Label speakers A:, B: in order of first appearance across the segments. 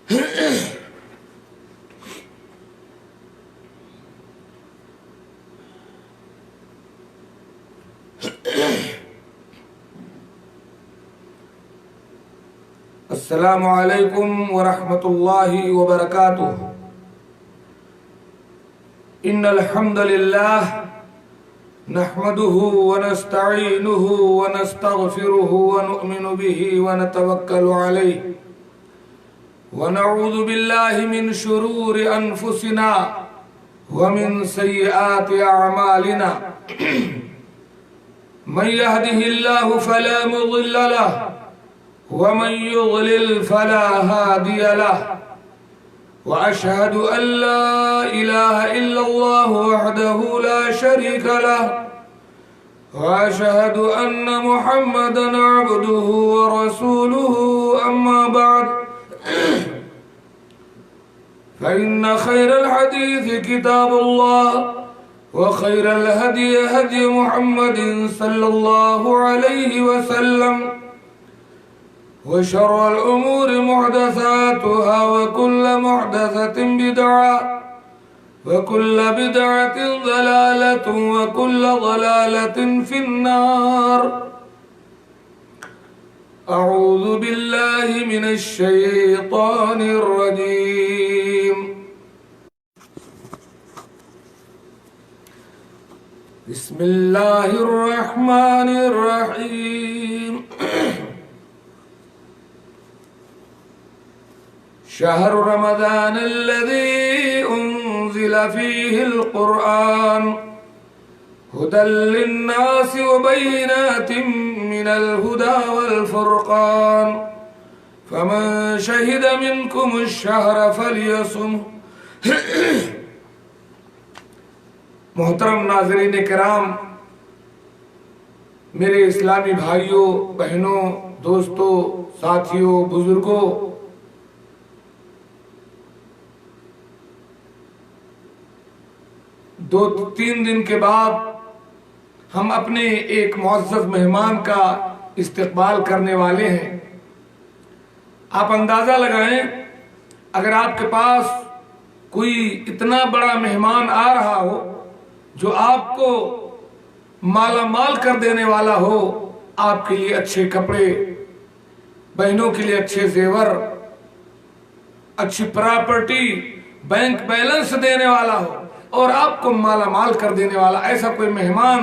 A: السلام علیکم ورحمۃ اللہ وبرکاتہ۔ ان الحمد للہ نحمده ونستعینه ونستغفره ونؤمن به ونتوکل علیہ ونعوذ باللہ من شرور انفسنا ومن سیئات اعمالنا من يهده الله فلا مضل له ومن يضلل فلا هادي له وأشهد أن لا إله إلا الله وحده لا شريك له وأشهد أن محمدا عبده ورسوله أما بعد فإن خير الحديث كتاب الله وخير الهدي هدي محمد صلى الله عليه وسلم وشر الأمور محدثاتها وكل محدثة بدعة وكل بدعة ضلالة وكل ضلالة في النار أعوذ بالله من الشيطان الرجيم بسم الله الرحمن الرحيم شهر رمضان الذي أنزل فيه القرآن هدى للناس وبينات من الهدى والفرقان فمن شهد منكم الشهر فليصمه۔ محترم ناظرین کرام، میرے اسلامی بھائیوں، بہنوں، دوستوں، ساتھیوں، بزرگوں، دو تین دن کے بعد ہم اپنے ایک معزز مہمان کا استقبال کرنے والے ہیں۔ آپ اندازہ لگائیں، اگر آپ کے پاس کوئی اتنا بڑا مہمان آ رہا ہو جو آپ کو مالا مال کر دینے والا ہو، آپ کے لیے اچھے کپڑے، بہنوں کے لیے اچھے زیور، اچھی پراپرٹی، بینک بیلنس دینے والا ہو اور آپ کو مالا مال کر دینے والا ایسا کوئی مہمان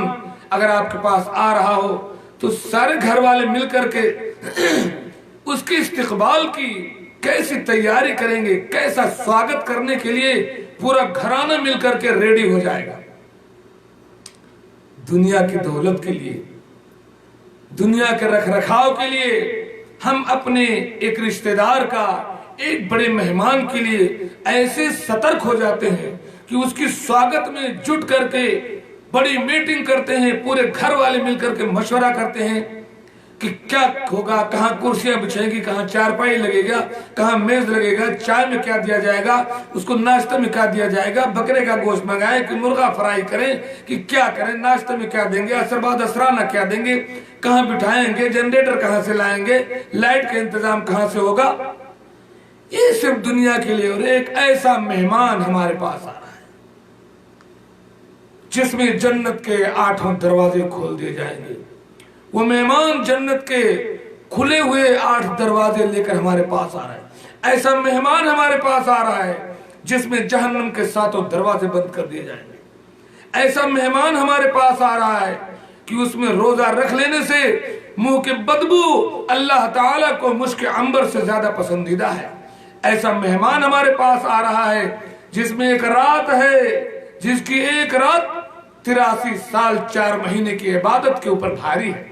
A: اگر آپ کے پاس آ رہا ہو تو سارے گھر والے مل کر کے اس کے استقبال کی کیسی تیاری کریں گے، کیسا سواگت کرنے کے لیے پورا گھرانہ مل کر کے ریڈی ہو جائے گا۔ دنیا کی دولت کے لیے، دنیا کے رکھ رکھاؤ کے لیے ہم اپنے ایک رشتہ دار کا، ایک بڑے مہمان کے لیے ایسے سترک ہو جاتے ہیں کہ اس کی سواگت میں جٹ کر کے بڑی میٹنگ کرتے ہیں، پورے گھر والے مل کر کے مشورہ کرتے ہیں کہ کیا ہوگا، کہاں کرسیاں بچھائیں گی، کہاں چارپائی لگے گا، کہاں میز لگے گا، چائے میں کیا دیا جائے گا، اس کو ناشتہ میں کیا دیا جائے گا، بکرے کا گوشت منگائیں کہ مرغا فرائی کریں کہ کیا کریں، ناشتہ میں کیا دیں گے، عصر بعد عصرانہ کیا دیں گے، کہاں بٹھائیں گے، جنریٹر کہاں سے لائیں گے، لائٹ کا انتظام کہاں سے ہوگا۔ یہ صرف دنیا کے لیے۔ اور ایک ایسا مہمان ہمارے پاس آ رہا ہے جس میں جنت کے 8 دروازے کھول دیے جائیں گے۔ وہ مہمان جنت کے کھلے ہوئے 8 دروازے لے کر ہمارے پاس آ رہا ہے۔ ایسا مہمان ہمارے پاس آ رہا ہے جس میں جہنم کے 7 دروازے بند کر دیے جائیں گے۔ ایسا مہمان ہمارے پاس آ رہا ہے کہ اس میں روزہ رکھ لینے سے منہ کی بدبو اللہ تعالیٰ کو مشک عنبر سے زیادہ پسندیدہ ہے۔ ایسا مہمان ہمارے پاس آ رہا ہے جس میں ایک رات ہے جس کی ایک رات 83 سال 4 مہینے کی عبادت کے اوپر بھاری ہے۔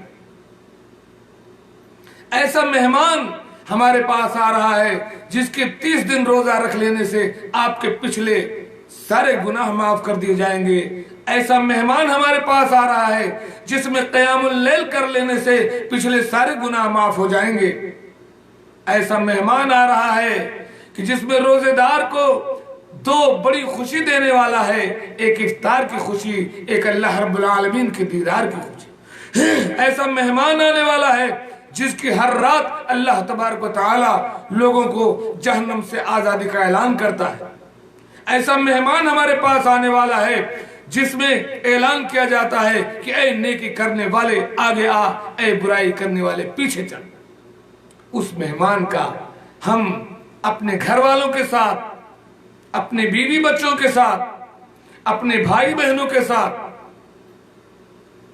A: ایسا مہمان ہمارے پاس آ رہا ہے جس کے 30 دن روزہ رکھ لینے سے آپ کے پچھلے سارے گناہ معاف کر دیے جائیں گے۔ ایسا مہمان ہمارے پاس آ رہا ہے جس میں قیام اللیل کر لینے سے پچھلے سارے گناہ معاف ہو جائیں گے۔ ایسا مہمان آ رہا ہے کہ جس میں روزے دار کو 2 بڑی خوشی دینے والا ہے، ایک افطار کی خوشی، ایک اللہ رب العالمین کے دیدار کی خوشی۔ ایسا مہمان آنے والا ہے جس کی ہر رات اللہ تبارک و تعالی لوگوں کو جہنم سے آزادی کا اعلان کرتا ہے۔ ایسا مہمان ہمارے پاس آنے والا ہے جس میں اعلان کیا جاتا ہے کہ اے نیکی کرنے والے آگے آ، اے برائی کرنے والے پیچھے چل۔ اس مہمان کا ہم اپنے گھر والوں کے ساتھ، اپنے بیوی بچوں کے ساتھ، اپنے بھائی بہنوں کے ساتھ،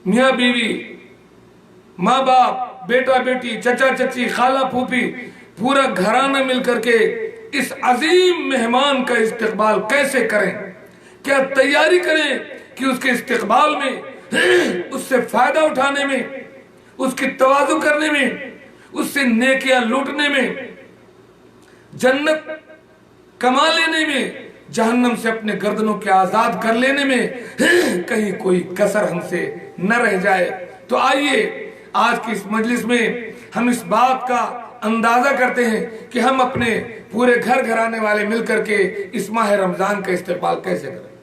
A: میاں بیوی، ماں باپ، بیٹا بیٹی، چچا چچی، خالہ پھوپھی، پورا گھرانہ مل کر کے اس عظیم مہمان کا استقبال کیسے کریں، کیا تیاری کریں کہ اس کے استقبال میں، اس سے فائدہ اٹھانے میں، اس کی تواضع کرنے میں، اس سے نیکیاں لوٹنے میں، جنت کما لینے میں، جہنم سے اپنے گردنوں کے آزاد کر لینے میں کہیں کوئی کسر ہم سے نہ رہ جائے۔ تو آئیے آج کی اس مجلس میں ہم اس بات کا اندازہ کرتے ہیں کہ ہم اپنے پورے گھر گھرانے والے مل کر کے اس ماہ رمضان کا استقبال کیسے کریں۔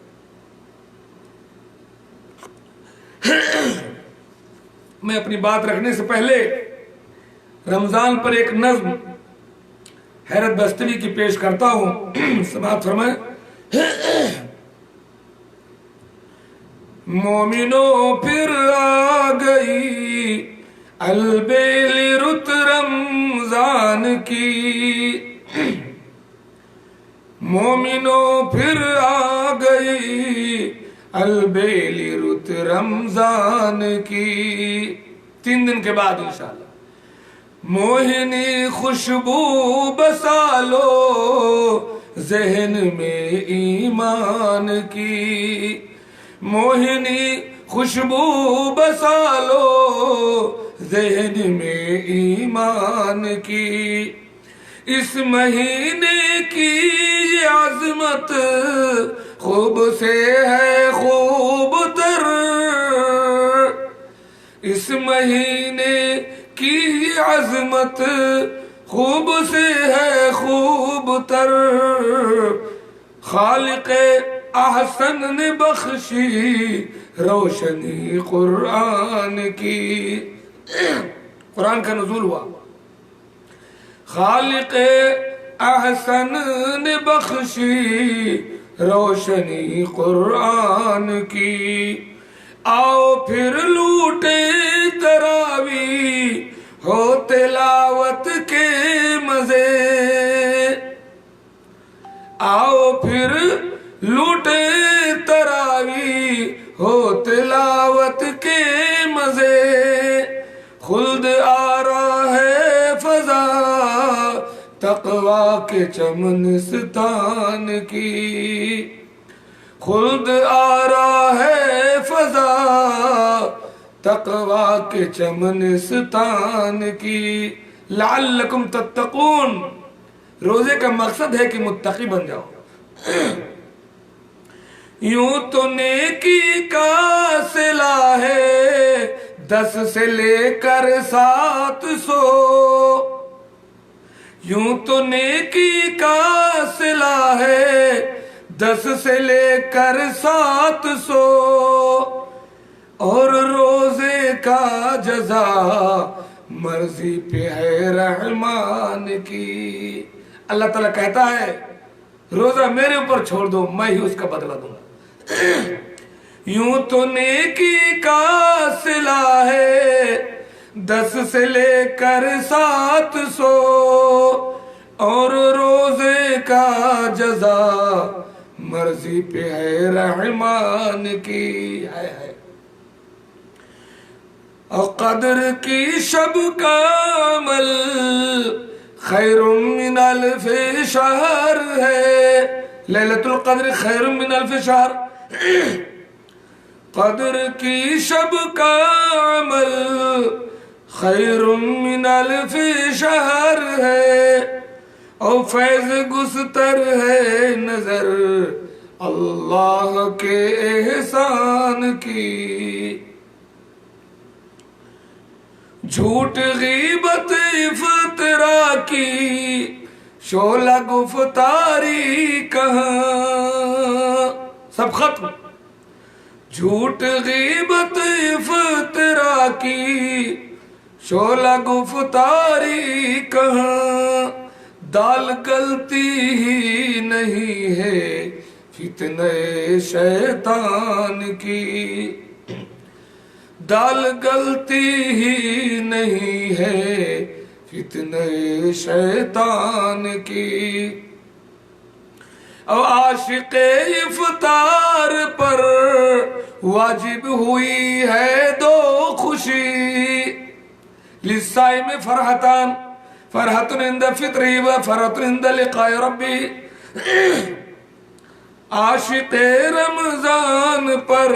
A: میں اپنی بات رکھنے سے پہلے رمضان پر ایک نظم حیرت بستوی کی پیش کرتا ہوں، سماعت فرمائیں۔ مومنوں پھر آ گئی البیل رت رمضان کی، مومنوں پھر آ گئی البیل رت رمضان کی۔ 3 دن کے بعد انشاءاللہ۔ موہنی خوشبو بسالو ذہن میں ایمان کی، موہنی خوشبو بسالو ذہن میں ایمان کی، اس مہینے کی یہ عظمت خوب سے ہے خوب تر، اس مہینے کی یہ عظمت خوب سے ہے خوب تر، خالق احسن نے بخشی روشنی قرآن کی۔ قرآن کا نزول ہوا، خالق احسن نے بخشی روشنی قرآن کی، آؤ پھر لوٹے تراوی ہو تلاوت کے مزے، آؤ پھر لوٹے تراوی ہو تلاوت کے مزے، خلد آ رہا ہے فضا تقویٰ کے چمنستان کی، خلد آ رہا ہے فضا تقویٰ کے چمنستان کی، لعلکم تتقون، روزے کا مقصد ہے کہ متقی بن جاؤ۔ یوں تو نیکی کا صلہ ہے 10 سے لے کر 700، یوں تو نیکی کا صلہ ہے 10 سے لے کر 700، اور روزے کا جزا مرضی پہ ہے رحمان کی۔ اللہ تعالیٰ کہتا ہے روزہ میرے اوپر چھوڑ دو، میں ہی اس کا بدلہ دوں گا۔ یوں تو نیکی کا صلہ ہے 10 سے لے کر 700، اور روزے کا جزا مرضی پہ ہے رحمان کی۔ اور قدر کی شب کا عمل خیر من 1000 شہر ہے، لیلۃ القدر خیر من 1000 شہر، قدر کی شب کا عمل خیر من 1000 شہر ہے، اور فیض گستر ہے نظر اللہ کے احسان کی۔ جھوٹ غیبت افطرا کی شعلہ گفتاری کہاں، سب ختم۔ جھوٹ غیبت افطرا کی शोला गुफ्तारी कहाँ, दाल गलती ही नहीं है फितने शैतान की, दाल गलती ही नहीं है फितने शैतान की। अब आशिक़े इफ्तार पर वाजिब हुई है दो खुशी, लिस्साई में फरहतान, फरहतुन इंद फित्री व फरहतुन इंद लिक़ाए रब्बी। आशिक़े रमजान पर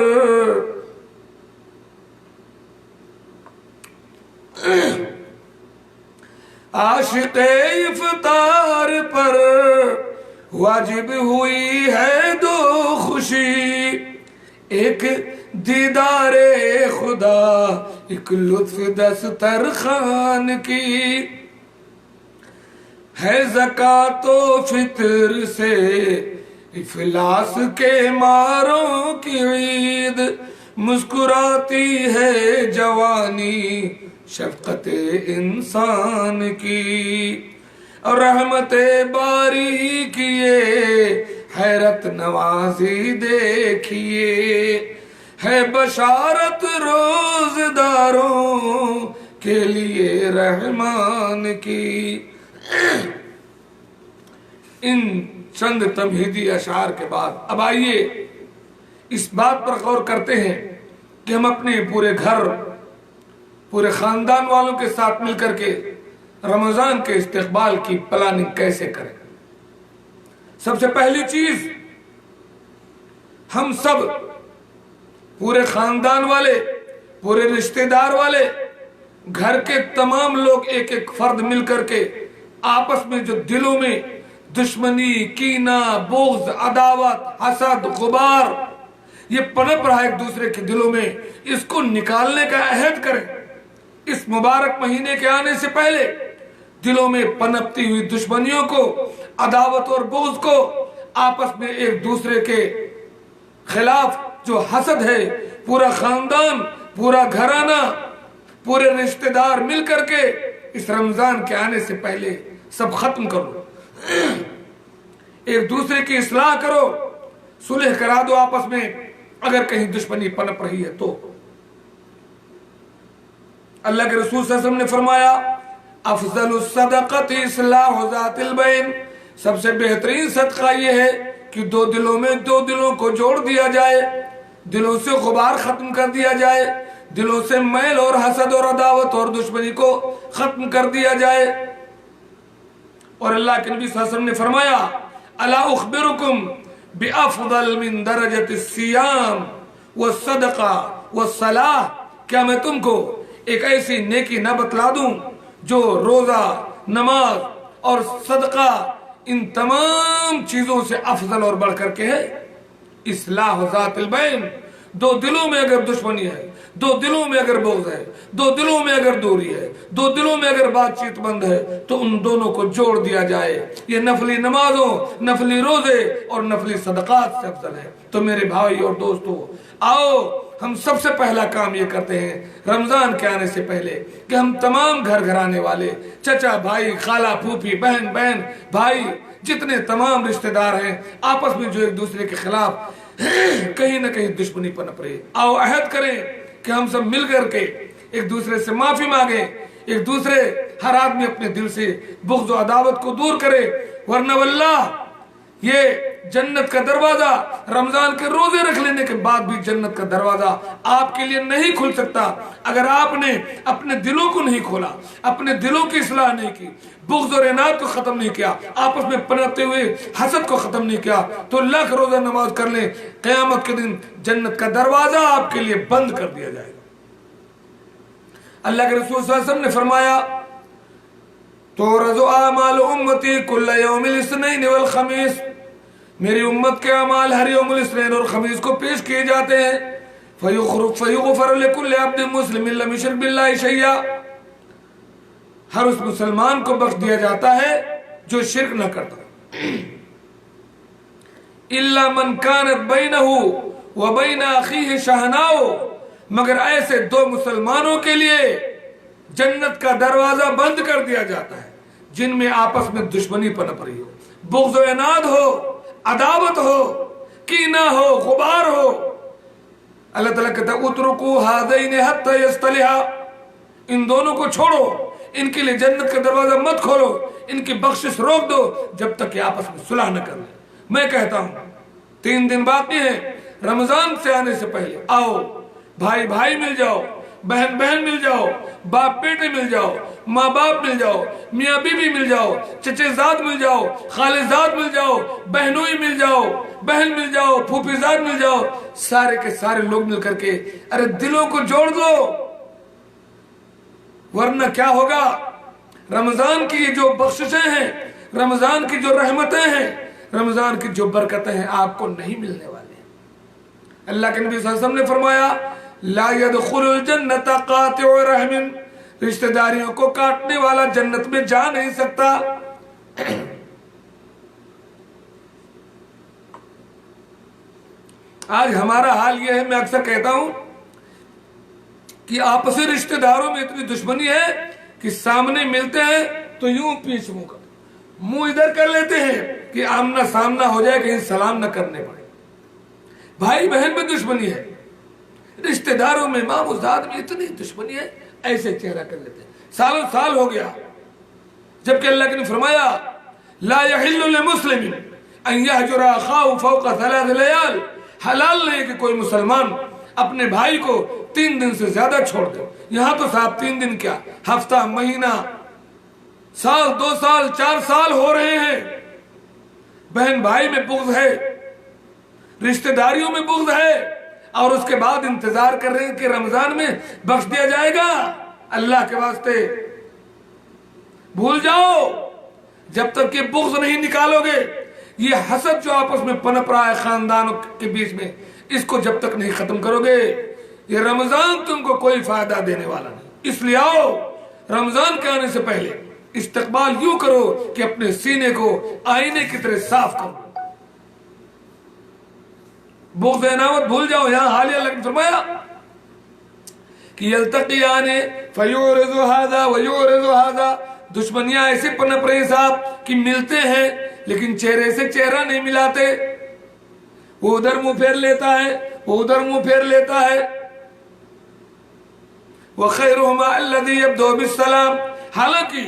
A: आशिक़े इफ्तार पर वाजिब हुई है दो खुशी, एक दीदारे खुदा एक लुत्फ दस्तरखान की, है ज़कातो फितर से इफलास के मारों की ईद, मुस्कुराती है जवानी शफ़क़ते इंसान की, और रहमते बारी किए हैरत नवाजी देखिए, है बशारत रोज़दारों के लिए रहमान की। इन चंद तमहीदी अशार के बाद अब आइए इस बात पर गौर करते हैं कि हम अपने पूरे घर, पूरे खानदान वालों के साथ मिलकर के रमजान के इस्तेक़बाल की प्लानिंग कैसे करें। सबसे पहली चीज, हम सब पूरे खानदान वाले, पूरे रिश्तेदार वाले, घर के तमाम लोग एक एक फर्द मिलकर के आपस में जो दिलों में दुश्मनी, कीना, बुग़्ज़, अदावत, हसद, गुबार ये पनप रहा है एक दूसरे के दिलों में, इसको निकालने का अहद करें। इस मुबारक महीने के आने से पहले दिलों में पनपती हुई दुश्मनियों को, अदावत और बुग़्ज़ को, आपस में एक दूसरे के खिलाफ जो हसद है, पूरा खानदान, पूरा घराना, पूरे रिश्तेदार मिलकर के इस रमजान के आने से पहले सब खत्म करो, एक दूसरे की इस्लाह करो, सुलह करा दो आपस में अगर कहीं दुश्मनी पनप रही है तो। अल्लाह के रसूल सल्लल्लाहु अलैहि वसल्लम ने फरमाया, अफज़लुस सदक़ति इस्लाहु ज़ातिल बैन, सबसे बेहतरीन सदका ये है कि दो दिलों में दो दिलों को जोड़ दिया जाए, दिलों से गुबार खत्म कर दिया जाए, दिलों से मैल और हसद और अदावत और दुश्मनी को खत्म कर दिया जाए। और अल्लाह के नबी सल्लल्लाहु अलैहि वसल्लम ने फरमाया, अला उख़बिरुकुम बिअफ़ज़ल मिन दरजतिस सियाम व सदका व सलाह, क्या मैं तुमको एक ऐसी नेकी न बतला दूं जो रोजा, नमाज और सदका इन तमाम चीजों से अफजल और बढ़कर के है। इस्लाह ज़ातिल बैन, दो दिलों में अगर दुश्मनी है, दो दिलों में अगर बुग़्ज़ है, दो दिलों में अगर दूरी है, दो दिलों में अगर बातचीत बंद है, तो उन दोनों को जोड़ दिया जाए। ये नफली नमाजों, नफली रोजे और नफली सदक़ात से अफजल है। तो मेरे भाई और दोस्तों, आओ हम सबसे पहला काम ये करते हैं रमजान के आने से पहले कि हम तमाम घर घराने वाले, चचा भाई, खाला फूफी, बहन बहन भाई, जितने तमाम रिश्तेदार हैं आपस में जो एक दूसरे के खिलाफ कहीं ना कहीं दुश्मनी पनप रही, आओ अहद करें कि हम सब मिल करके एक दूसरे से माफी मांगे, एक दूसरे, हर आदमी अपने दिल से बुग़्ज़ और अदावत को दूर करे, वरना वल्लाह ये जन्नत का दरवाजा रमजान के रोजे रख लेने के बाद भी जन्नत का दरवाजा आपके लिए नहीं खुल सकता अगर आपने अपने दिलों को नहीं खोला, अपने दिलों की इस्लाह नहीं की, बुग़्ज़ और इनाद को खत्म नहीं किया, आपस में पनपते हुए हसद को खत्म नहीं किया, तो लाख रोजा नमाज कर ले, क़यामत के दिन जन्नत का दरवाजा आपके लिए बंद कर दिया जाएगा। अल्लाह के रसूल सल्लल्लाहु अलैहि वसल्लम ने फरमाया, तुरज़ु आमालु उम्मती कुल्ल यौमिल इस्नैन वल खमीस, मेरी उम्मत के अमाल हर यौमुल इस्नैन और खमीस को पेश किए जाते हैं। फयुग़फ़र लिकुल्लि अब्दिन मुस्लिमिन लम युश्रिक बिल्लाहि शै'a, हर उस मुसलमान को बख्श दिया जाता है जो शिर्क न करता। इल्ला मन कानत बैनहु व बैन अख़ीहि शहनाओ, मगर ऐसे दो मुसलमानों के लिए जन्नत का दरवाजा बंद कर दिया जाता है। जिनमें आपस में दुश्मनी पनप रही हो, बुग़्ज़ व इनाद हो, अदावत हो, कीना हो, गुबार हो, अल्लाह ताला कहता है उतरुकू हाज़ैन हत्ता यस्तलिहा, इन दोनों को छोड़ो, इनके लिए जन्नत का दरवाजा मत खोलो, इनकी बख्शिश रोक दो जब तक कि आपस में सुलह न कर ले। मैं कहता हूं 3 दिन बाकी है रमजान से आने से पहले, आओ भाई भाई मिल जाओ, बहन बहन मिल जाओ, बाप बेटे मिल जाओ, माँ बाप मिल जाओ, मियाँ बीबी मिल जाओ, चचेजाद मिल जाओ, खालेजाद मिल जाओ, बहनोई मिल जाओ, बहन मिल जाओ, फूफीजाद मिल जाओ, सारे के सारे लोग मिल करके अरे दिलों को जोड़ दो, वरना क्या होगा। रमजान की ये जो बख्शिशें हैं, रमजान की जो रहमतें हैं, रमजान की जो बरकतें हैं आपको नहीं मिलने वाली। अल्लाह के नबी सल्लल्लाहु अलैहि वसल्लम ने फरमाया ला यदखुलुल जन्नत कातिउ रहमिन, रिश्तेदारियों को काटने वाला जन्नत में जा नहीं सकता। आज हमारा हाल यह है, मैं अक्सर कहता हूं कि आपसी रिश्तेदारों में इतनी दुश्मनी है कि सामने मिलते हैं तो यूं पीछ मुंह इधर कर लेते हैं कि आमना सामना हो जाए, कहीं सलाम न करने पड़े। भाई बहन में दुश्मनी है, रिश्तेदारों में मामूजाद में इतनी दुश्मनी है, ऐसे चेहरा कर लेते हैं। सालों साल हो गया, जबकि अल्लाह ने फरमाया ला यहिल्लु लिमुस्लिमिन अन यहजुरा अखाहु फौका 3 लयाल, हलाल नहीं कि कोई मुसलमान अपने भाई को 3 दिन से ज्यादा छोड़ दे। यहां तो साहब 3 दिन क्या, हफ्ता, महीना, साल, 2 साल, 4 साल हो रहे हैं। बहन भाई में बुग़्ज़ है, रिश्तेदारियों में बुग़्ज़ है, और उसके बाद इंतजार कर रहे हैं कि रमजान में बख्श दिया जाएगा। अल्लाह के वास्ते भूल जाओ, जब तक ये बुग़्ज़ नहीं निकालोगे, ये हसद जो आपस में पनप रहा है खानदानों के बीच में, इसको जब तक नहीं खत्म करोगे, ये रमजान तुमको कोई फायदा देने वाला नहीं। इसलिए आओ, रमजान के आने से पहले इस्तकबाल यूं करो कि अपने सीने को आईने की तरह साफ करो। बुग़्ज़ अनावत भूल जाओ। यहां हालिया लग फरमाया कि यल्तक़ियाने फयुरिज़ु हाज़ा व युरिज़ु हाज़ा, दुश्मनियां ऐसे पनप रही साहब कि मिलते हैं लेकिन चेहरे से चेहरा नहीं मिलाते। वो उधर मुंह फेर लेता है, वो उधर मुंह फेर लेता है। व खैरुहुमा अल्लज़ी यब्दउ बिस्सलाम, हालांकि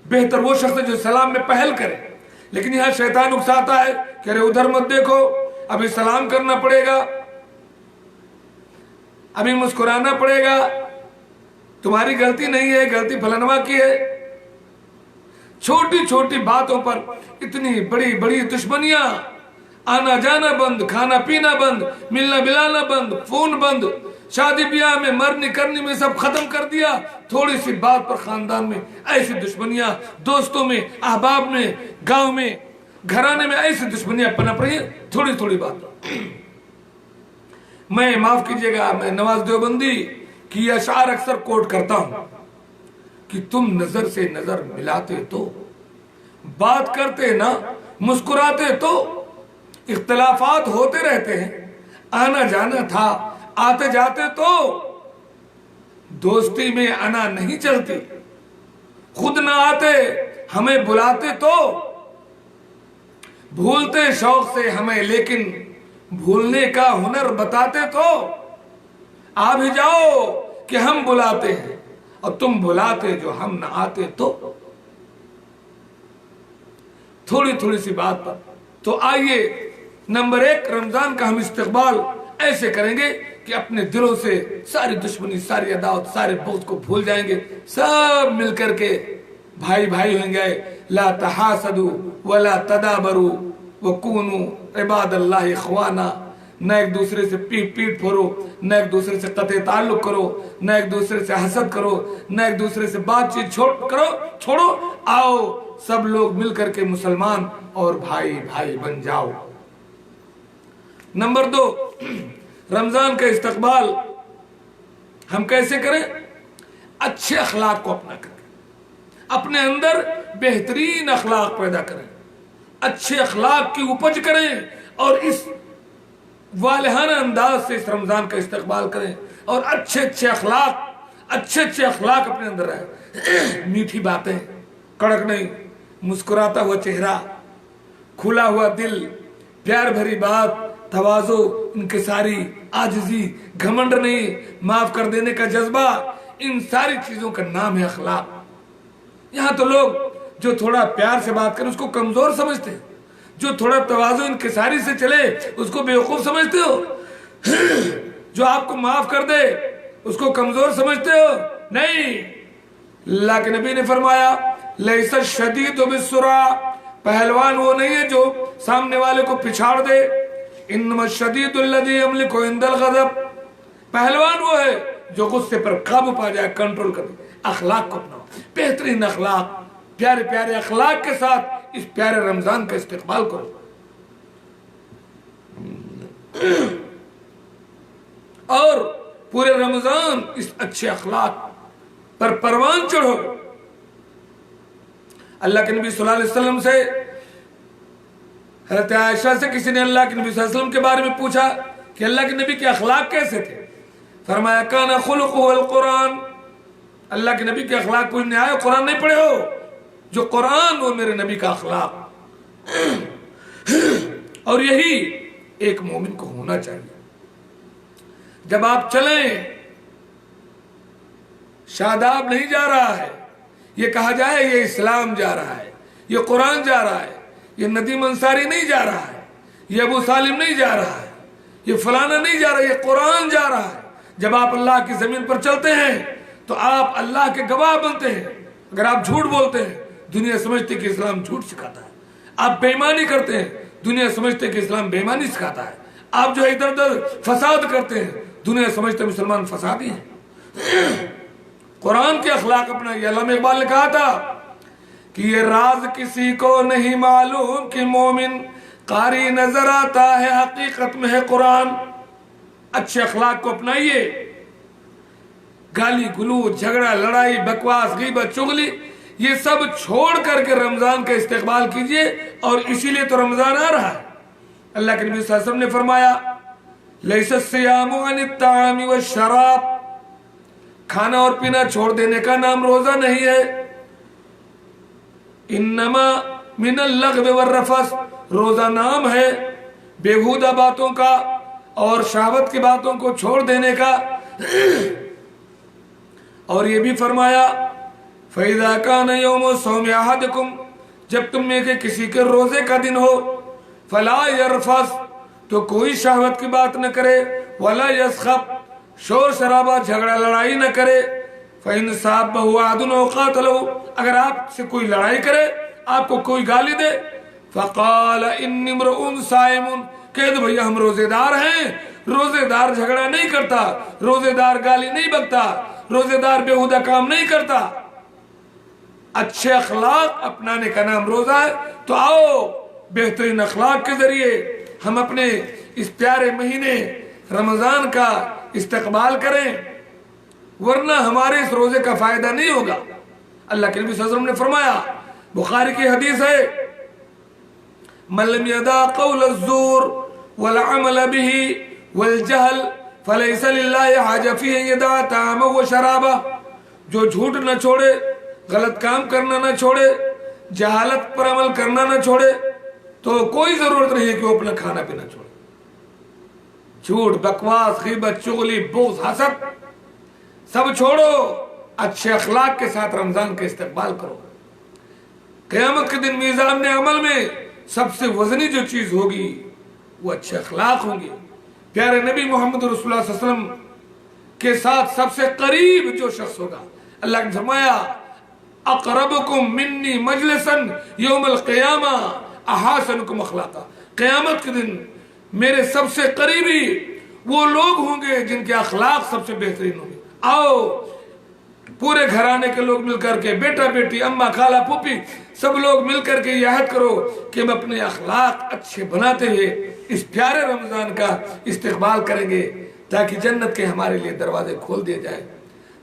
A: बेहतर वो शख्स जो सलाम में पहल करे, लेकिन यहां शैतान उकसाता है कि अरे उधर मत देखो, अभी सलाम करना पड़ेगा, अभी मुस्कुराना पड़ेगा, तुम्हारी गलती नहीं है, गलती फलनवा की है। छोटी छोटी बातों पर इतनी बड़ी बड़ी दुश्मनियां, आना जाना बंद, खाना पीना बंद, मिलना मिलाना बंद, फोन बंद, शादी ब्याह में मरनी करनी में सब खत्म कर दिया। थोड़ी सी बात पर खानदान में ऐसी दुश्मनियां, दोस्तों में, अहबाब में, गांव में, घराने में ऐसी दुश्मनियां पनप रही है थोड़ी थोड़ी बात। मैं माफ कीजिएगा, मैं नवाज देवबंदी की अशार अक्सर कोट करता हूं कि तुम नजर से नजर मिलाते तो, बात करते ना, मुस्कुराते तो, इख्तिलाफात होते रहते हैं, आना जाना था, आते जाते तो, दोस्ती में आना नहीं चलती, खुद ना आते हमें बुलाते तो, भूलते शौक से हमें लेकिन भूलने का हुनर बताते तो, आ भी जाओ कि हम बुलाते हैं और तुम बुलाते जो हम न आते तो। थोड़ी थोड़ी सी बात पर तो आइए, नंबर 1 रमजान का हम इस्तकबाल ऐसे करेंगे कि अपने दिलों से सारी दुश्मनी, सारी अदावत, सारे बुग़्ज़ को भूल जाएंगे। सब मिलकर के भाई भाई होंगे। ला तहासदू वला तदाबरू वकूनू इबादल्लाह इख्वाना, न एक दूसरे से पीठ फोड़ो, न एक दूसरे से कते ताल्लुक करो, न एक दूसरे से हसद करो, न एक दूसरे से बातचीत छोड़ो। आओ सब लोग मिलकर के मुसलमान और भाई भाई बन जाओ। नंबर 2, रमजान का इस्तकबाल हम कैसे करें? अच्छे अखलाक को अपना करें, अपने अंदर बेहतरीन अखलाक पैदा करें, अच्छे अखलाक की उपज करें और इस वालिहाना अंदाज से इस रमजान का इस्तकबाल करें और अच्छे अच्छे अखलाक, अच्छे अच्छे अखलाक अपने अंदर रहे, मीठी बातें, कड़क नहीं, मुस्कुराता हुआ चेहरा, खुला हुआ दिल, प्यार भरी बात, तवाज़ो, इनकिसारी, आजिज़ी, घमंड नहीं, माफ कर देने का जज्बा, इन सारी चीजों का नाम है अखलाक। यहाँ तो लोग जो थोड़ा प्यार से बात करें उसको कमजोर समझते हैं, जो थोड़ा तवाज़ो इनकिसारी से चले उसको बेवकूफ समझते हो, जो आपको माफ कर दे उसको कमजोर समझते हो। नहीं, अल्लाह के नबी ने फरमाया लैसा शदीदु बिस्सुरा, पहलवान वो नहीं है जो सामने वाले को पिछाड़ दे, इन्नमा शदीदुल लज़ी यमलिकु इंदल गज़ब, पहलवान वो है जो गुस्से पर काबू पा जाए, कंट्रोल कर दे। अखलाक को अपनाओ, बेहतरीन अखलाक, प्यारे प्यारे अखलाक के साथ इस प्यारे रमजान का इस्तेकबाल करो। और पूरे रमजान इस अच्छे अखलाक पर परवान चढ़ो। अल्लाह के नबी सल्लल्लाहु अलैहि वसल्लम से, हज़रत आयशा से किसी ने अल्लाह के नबी सल्लल्लाहु अलैहि वसल्लम के बारे में पूछा कि अल्लाह के नबी के अखलाक कैसे थे? फरमाया काना खुलुकुहुल कुरान, अल्लाह के नबी के अखलाक कोई नहीं आया, कुरान नहीं पढ़े हो, जो कुरान वो मेरे नबी का अखलाक। और यही एक मोमिन को होना चाहिए। जब आप चलें, शादाब नहीं जा रहा है, ये कहा जाए ये इस्लाम जा रहा है, ये कुरान जा रहा है, ये नदीम अंसारी नहीं जा रहा है, ये अबू सालिम नहीं जा रहा है, ये फलाना नहीं जा रहा है, ये कुरान जा रहा है। जब आप अल्लाह की जमीन पर चलते हैं तो आप अल्लाह के गवाह बनते हैं। अगर आप झूठ बोलते हैं, दुनिया समझती कि इस्लाम झूठ सिखाता है। आप बेईमानी करते हैं, दुनिया समझते कि इस्लाम बेईमानी सिखाता है। आप जो इधर उधर फसाद करते हैं, दुनिया समझते मुसलमान फसादी हैं। कुरान के अखलाक अपना, ये अल्लामा इकबाल ने कहा था कि ये राज किसी को नहीं मालूम कि मोमिन कारी नजर आता है, हकीकत में है कुरान। अच्छे अखलाक को अपनाइए। गाली गलूज, झगड़ा, लड़ाई, बकवास, गीबत, चुगली, ये सब छोड़ करके रमजान का इस्तेकबाल कीजिए। और इसीलिए तो रमजान आ रहा है। अल्लाह के नबी सल्लल्लाहु अलैहि वसल्लम ने फरमाया लैसा सियामु अनित तामी व शराब, खाना और पीना छोड़ देने का नाम रोजा नहीं है। इन्नमा मिनल लग़्व व रफ़स, रोजा नाम है बेहुदा बातों का और शहावत की बातों को छोड़ देने का। और ये भी फरमाया फ़इज़ा कान यौमु सौमि अहदिकुम, जब तुम में के किसी के रोजे का दिन हो, फला यरफ़स, तो कोई शहावत की बात न करे, वला यस्ख़ब, शोर शराबा झगड़ा लड़ाई न करे। फ़इन साबहु अहदुन औ क़ातलहु, अगर आपसे कोई लड़ाई करे, आपको कोई गाली दे, फ़क़ाल इन्नी इम्रुउन साइमुन, कह दो भैया हम रोजेदार हैं। रोजेदार झगड़ा नहीं करता, रोजेदार गाली नहीं बकता, रोजेदार बेहुदा काम नहीं करता। अच्छे अखलाक अपनाने का नाम रोजा है। तो आओ बेहतरीन अखलाक के जरिए हम अपने इस प्यारे महीने रमजान का इस्तकबाल करें, वरना हमारे इस रोजे का फायदा नहीं होगा। अल्लाह के नबी सल्लल्लाहु अलैहि वसल्लम ने फरमाया, बुखारी की हदीस है, मन लम यदा क़ौल अज़्ज़ूर वल अमल बिही वल जहल फलैसा लिल्लाहि हाजा फ़ी अन यदा तामा व शराबा, जो झूठ न छोड़े, गलत काम करना न छोड़े, जहालत पर अमल करना न छोड़े, तो कोई जरूरत नहीं है कि वो अपना खाना पीना छोड़े। झूठ, बकवास, गीबत, चुगली, बोझ, हसद सब छोड़ो, अच्छे अखलाक के साथ रमजान का इस्तेकबाल करो। क़यामत के दिन मीज़ान अमल में सबसे वजनी जो चीज होगी वो अच्छे अखलाक होंगे। प्यारे नबी मोहम्मद रसूलुल्लाह सल्लल्लाहु अलैहि वसल्लम के साथ सबसे करीब जो शख्स होगा, अल्लाह ने फरमाया अक़रबकुम मिन्नी मजलिसन यौमल क़ियामा अहसनुकुम अख़लाक़ा, क़यामत के दिन मेरे सबसे करीबी वो लोग होंगे जिनके अखलाक सबसे बेहतरीन होंगे। आओ पूरे घराने के लोग मिलकर के, बेटा बेटी, अम्मा खाला फूफी, सब लोग मिलकर के ये अहद करो कि हम अपने अखलाक अच्छे बनाते हुए इस प्यारे रमजान का इस्तेकबाल करेंगे, ताकि जन्नत के हमारे लिए दरवाजे खोल दिए जाए,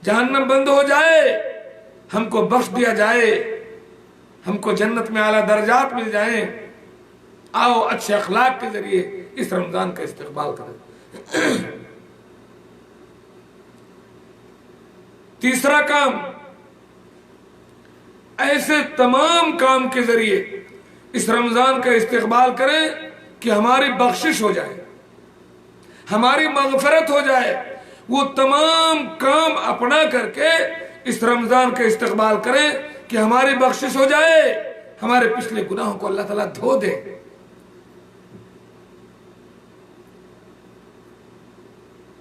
A: जहन्नम बंद हो जाए, हमको बख्श दिया जाए, हमको जन्नत में आला दर्जात मिल जाए। आओ अच्छे अखलाक के जरिए इस रमजान का इस्तेकबाल करें। تیسرا کام، ایسے تمام کام کے ذریعے اس رمضان کا استقبال کریں کہ ہماری بخشش ہو جائے، ہماری مغفرت ہو جائے۔ وہ تمام کام اپنا کر کے اس رمضان کا استقبال کریں کہ ہماری بخشش ہو جائے، ہمارے پچھلے گناہوں کو اللہ تعالیٰ دھو دے۔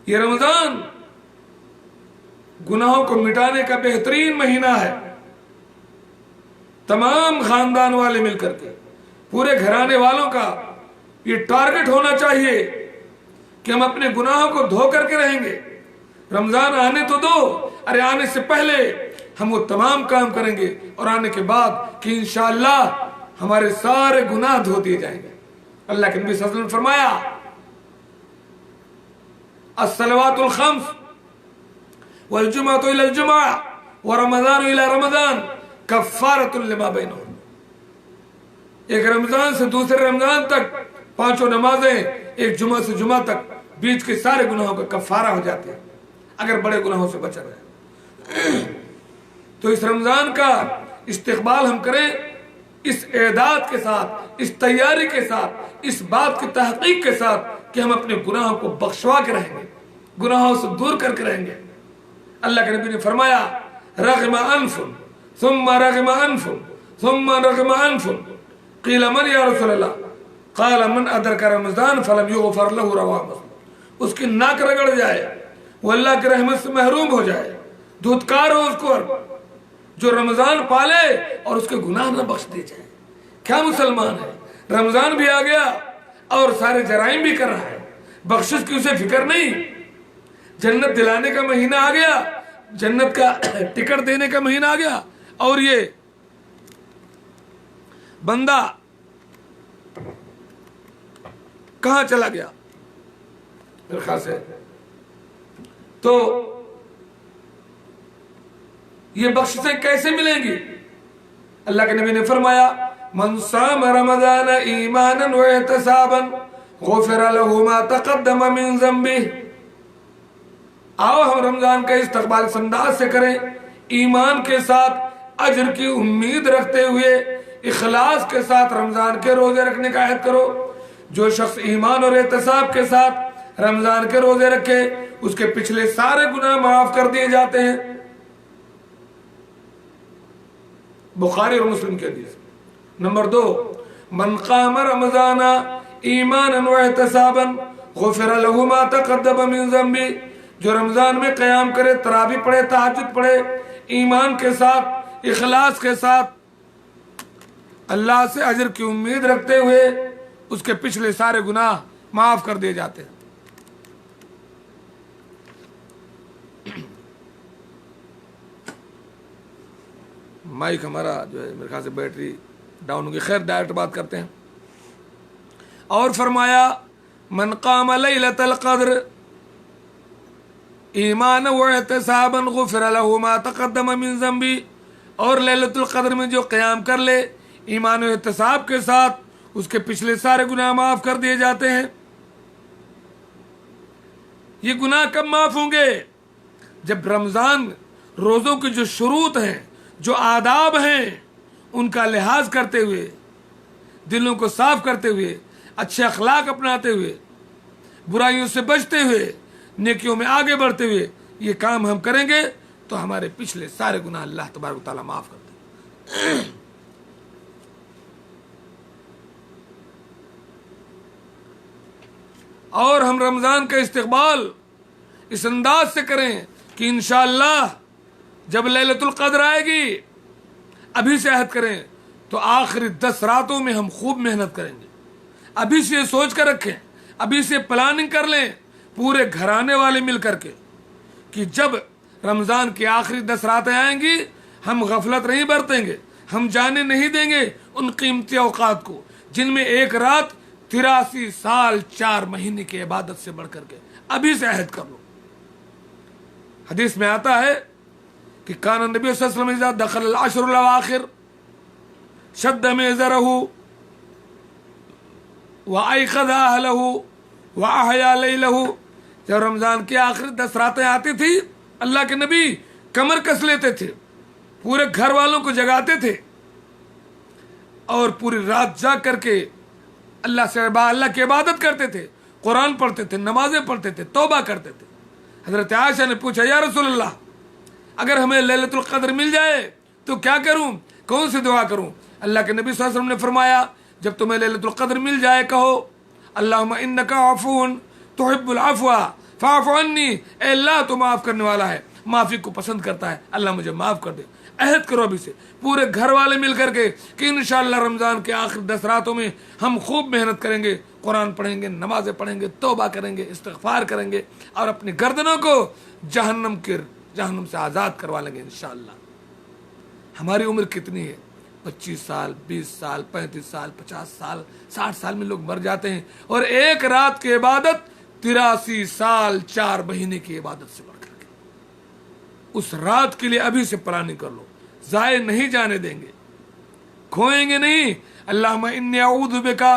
A: یہ رمضان گناہوں کو مٹانے کا بہترین مہینہ ہے۔ تمام خاندان والے مل کر کے، پورے گھرانے والوں کا یہ ٹارگٹ ہونا چاہیے کہ ہم اپنے گناہوں کو دھو کر کے رہیں گے۔ رمضان آنے تو دو، ارے آنے سے پہلے ہم وہ تمام کام کریں گے، اور آنے کے بعد کہ انشاءاللہ ہمارے سارے گناہ دھو دیے جائیں گے۔ اللہ کے نبی صلی اللہ علیہ وسلم نے فرمایا الصلوات الخمس والجمعۃ الی الجمعہ ورمضان الی رمضان کفارۃ لما بینہم۔ ایک رمضان سے دوسرے رمضان تک 5 نمازیں، ایک جمعہ سے جمعہ تک، بیچ کے سارے گناہوں کا کفارہ ہو جاتے ہیں اگر بڑے گناہوں سے بچ رہے۔ تو اس رمضان کا استقبال ہم کریں اس اعداد کے ساتھ، اس تیاری کے ساتھ، اس بات کی تحقیق کے ساتھ کہ ہم اپنے گناہوں کو بخشوا کے رہیں گے، گناہوں سے دور کر کے رہیں گے۔ اللہ کے نبی نے فرمایا رغم انف ثم رغم انف ثم رغم انف قیل من یا رسول اللہ قال من ادرک رمضان فلم یغفر له رواہ مسلم۔ اس کی ناک رگڑ جائے، وہ اللہ کی رحمت سے محروم ہو جائے، دھتکار ہو اس کو جو رمضان پالے اور اس کے گناہ نہ بخش دیے جائے۔ کیا مسلمان ہے، رمضان بھی آ گیا اور سارے جرائم بھی کر رہا ہے، بخشش کی اسے فکر نہیں۔ جنت دلانے کا مہینہ آ گیا، جنت کا ٹکٹ دینے کا مہینہ آ گیا، اور یہ بندہ کہاں چلا گیا میرے خیال سے؟ تو یہ بخششیں کیسے ملیں گی؟ اللہ کے نبی نے فرمایا من صام رمضان ایمانا واحتسابا غفر له ما تقدم من ذنبه۔ آؤ ہم رمضان کا استقبال اس انداز سے کریں، ایمان کے ساتھ، اجر کی امید رکھتے ہوئے، اخلاص کے ساتھ رمضان کے روزے رکھنے کا عہد کرو۔ جو شخص ایمان اور احتساب کے ساتھ رمضان کے روزے رکھے اس کے پچھلے سارے گناہ معاف کر دیے جاتے ہیں۔ بخاری اور مسلم کی حدیث۔ نمبر 2، من قام رمضان ایمانا واحتسابا غفر له ما تقدم من ذنبه۔ جو رمضان میں قیام کرے، تراویح پڑھے، تہجد پڑھے، ایمان کے ساتھ، اخلاص کے ساتھ، اللہ سے اجر کی امید رکھتے ہوئے، اس کے پچھلے سارے گناہ معاف کر دیے جاتے ہیں۔ مائک ہمارا جو ہے میرے خیال سے بیٹری ڈاؤن ہوگی، خیر ڈائریکٹ بات کرتے ہیں۔ اور فرمایا من قام لیلۃ القدر ایمانا واحتسابا غفر له ما تقدم من ذنبی۔ اور لیلۃ القدر میں جو قیام کر لے ایمان و احتساب کے ساتھ، اس کے پچھلے سارے گناہ معاف کر دیے جاتے ہیں۔ یہ گناہ کب معاف ہوں گے؟ جب رمضان روزوں کی جو شروط ہیں، جو آداب ہیں، ان کا لحاظ کرتے ہوئے، دلوں کو صاف کرتے ہوئے، اچھے اخلاق اپناتے ہوئے، برائیوں سے بچتے ہوئے، نیکیوں میں آگے بڑھتے ہوئے یہ کام ہم کریں گے تو ہمارے پچھلے سارے گناہ اللہ تبارک و تعالیٰ معاف کرتے ہیں۔ اور ہم رمضان کا استقبال اس انداز سے کریں کہ انشاءاللہ جب لیلۃ القدر آئے گی، ابھی سے عہد کریں تو آخری 10 راتوں میں ہم خوب محنت کریں گے۔ ابھی سے سوچ کر رکھیں، ابھی سے پلاننگ کر لیں پورے گھرانے والے مل کر کے کہ جب رمضان کی آخری 10 راتیں آئیں گی ہم غفلت نہیں برتیں گے، ہم جانے نہیں دیں گے ان قیمتی اوقات کو جن میں ایک رات 83 سال 4 مہینے کی عبادت سے بڑھ کر کے۔ ابھی سے عہد کر لو۔ حدیث میں آتا ہے کہ کان النبی صلی اللہ علیہ وسلم اذا دخل العشر الاواخر شد میزرہ وایقظ اہلہ واحیا لیلہ۔ جب رمضان کی آخری 10 راتیں آتی تھی اللہ کے نبی कमर कस लेते थे, पूरे घर वालों को जगाते थे और पूरी रात जाग करके अल्लाह की इबादत करते थे, कुरान पढ़ते थे, नमाजें पढ़ते थे, तौबा करते थे। हजरत आयशा ने पूछा, या रसूल अल्लाह, अगर हमें लैलतुल क़द्र मिल जाए तो क्या करूं, कौन सी दुआ करूं? अल्लाह के नबी सल्लल्लाहु अलैहि वसल्लम ने फरमाया, जब तुम्हें लैलतुल क़द्र मिल जाए कहो अल्लाहुम्मा इन्नका अफ़ून तुहिब्बुल अफ़्वा फ़अफ़ु अन्नी, ए अल्लाह तो माफ़ करने वाला है, माफ़ी को पसंद करता है, अल्लाह मुझे माफ़ कर दे। अहद करो अभी से पूरे घर वाले मिल करके कि इंशाअल्लाह रमज़ान के आखिर 10 रातों में हम खूब मेहनत करेंगे, कुरान पढ़ेंगे, नमाजें पढ़ेंगे, तौबा करेंगे, इस्तिग़फ़ार करेंगे और अपनी गर्दनों को जहन्नम से आज़ाद करवा लेंगे इंशाअल्लाह। हमारी उम्र कितनी है? 25 साल, 20 साल, 35 साल, 50 साल, 60 साल में लोग मर जाते हैं और एक रात की इबादत 83 साल 4 महीने की इबादत से बढ़ करके। उस रात के लिए अभी से प्लानिंग कर लो, ज़ाय नहीं जाने देंगे, खोएंगे नहीं। अल्लाहुम्मा इन्नी अऊज़ु बिका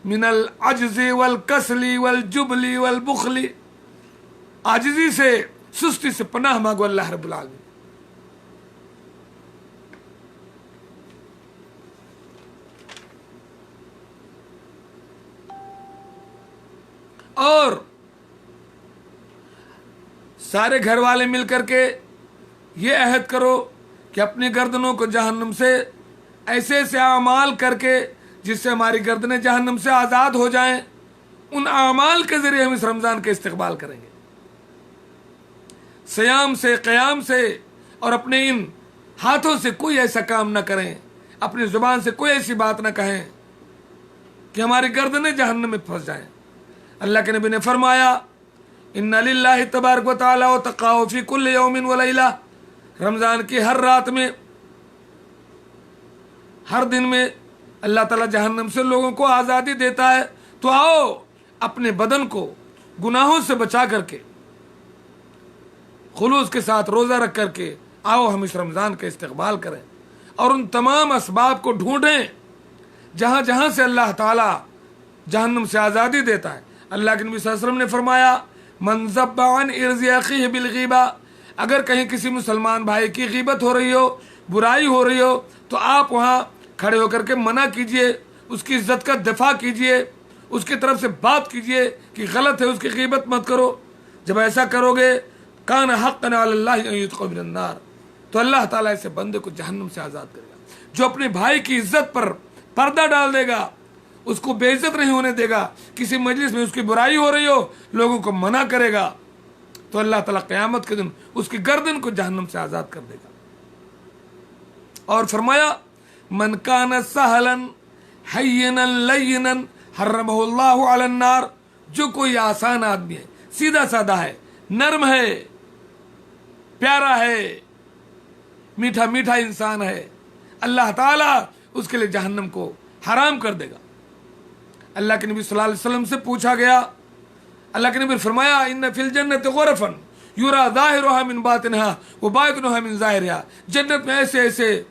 A: मिनल अज्ज़ि वल कसली वल जुबली वल बुखली, आजिज़ी से, सुस्ती से पनाह मांगो अल्लाह रब्बुल आलमीन। और सारे घर वाले मिलकर के ये अहद करो कि अपनी गर्दनों को जहन्नम से ऐसे ऐसे आमाल करके जिससे हमारी गर्दनें जहन्नम से आज़ाद हो जाएं, उन आमाल के ज़रिए हम इस रमज़ान का इस्तिक़बाल करेंगे, सियाम से, क़याम से। और अपने इन हाथों से कोई ऐसा काम न करें, अपनी ज़ुबान से कोई ऐसी बात न कहें कि हमारी गर्दनें जहन्नम में फंस जाएं। अल्लाह के नबी ने फरमाया, इन्ना लिल्लाहि तबारक व तआला व तक़ाउ फी कुल्लि यौमिन व लैला, रमज़ान की हर रात में, हर दिन में अल्लाह ताला जहन्नम से लोगों को आज़ादी देता है। तो आओ अपने बदन को गुनाहों से बचा करके, खुलूस के साथ रोज़ा रख करके आओ हम इस रमज़ान का इस्तिक़बाल करें और उन तमाम असबाब को ढूंढें जहाँ जहाँ से अल्लाह ताला जहन्नम से आज़ादी देता है। अल्लाह के नबी सल्लल्लाहु अलैहि वसल्लम ने फरमाया, मन ज़ब्बा अन इर्ज़ि अख़ीहि बिल ग़ीबा, अगर कहीं किसी मुसलमान भाई की ग़ीबत हो रही हो, बुराई हो रही हो, तो आप वहाँ खड़े होकर के मना कीजिए, उसकी इज्जत का दिफा कीजिए, उसकी तरफ से बात कीजिए कि गलत है, उसकी ग़ीबत मत करो। जब ऐसा करोगे कान हक़्क़न अलल्लाहि अन युत्क़ा मिनन नार, तो अल्लाह ताला ऐसे बंदे को जहन्नम से आज़ाद करेगा। जो अपने भाई की इज्जत पर पर्दा डाल देगा, उसको बेइज्जत नहीं होने देगा, किसी मजलिस में उसकी बुराई हो रही हो लोगों को मना करेगा, तो अल्लाह ताला क़यामत के दिन उसकी गर्दन को जहन्नम से आज़ाद कर देगा। और फरमाया, मन कान सहलन हय्यनन लय्यनन हर्रमहुल्लाहु अलन नार, जो कोई आसान आदमी है, सीधा साधा है, नर्म है, प्यारा है, मीठा मीठा इंसान है, अल्लाह ताला उसके लिए जहन्नम को हराम कर देगा। अल्लाह के नबी सल्लल्लाहु अलैहि वसल्लम से पूछा गया, अल्लाह के नबी फरमाया, इन्ना फिल जन्नति ग़ुरफ़न युरा ज़ाहिरुहा मिन बातिनहा व बातिनुहा मिन ज़ाहिरिहा, जन्नत में ऐसे ऐसे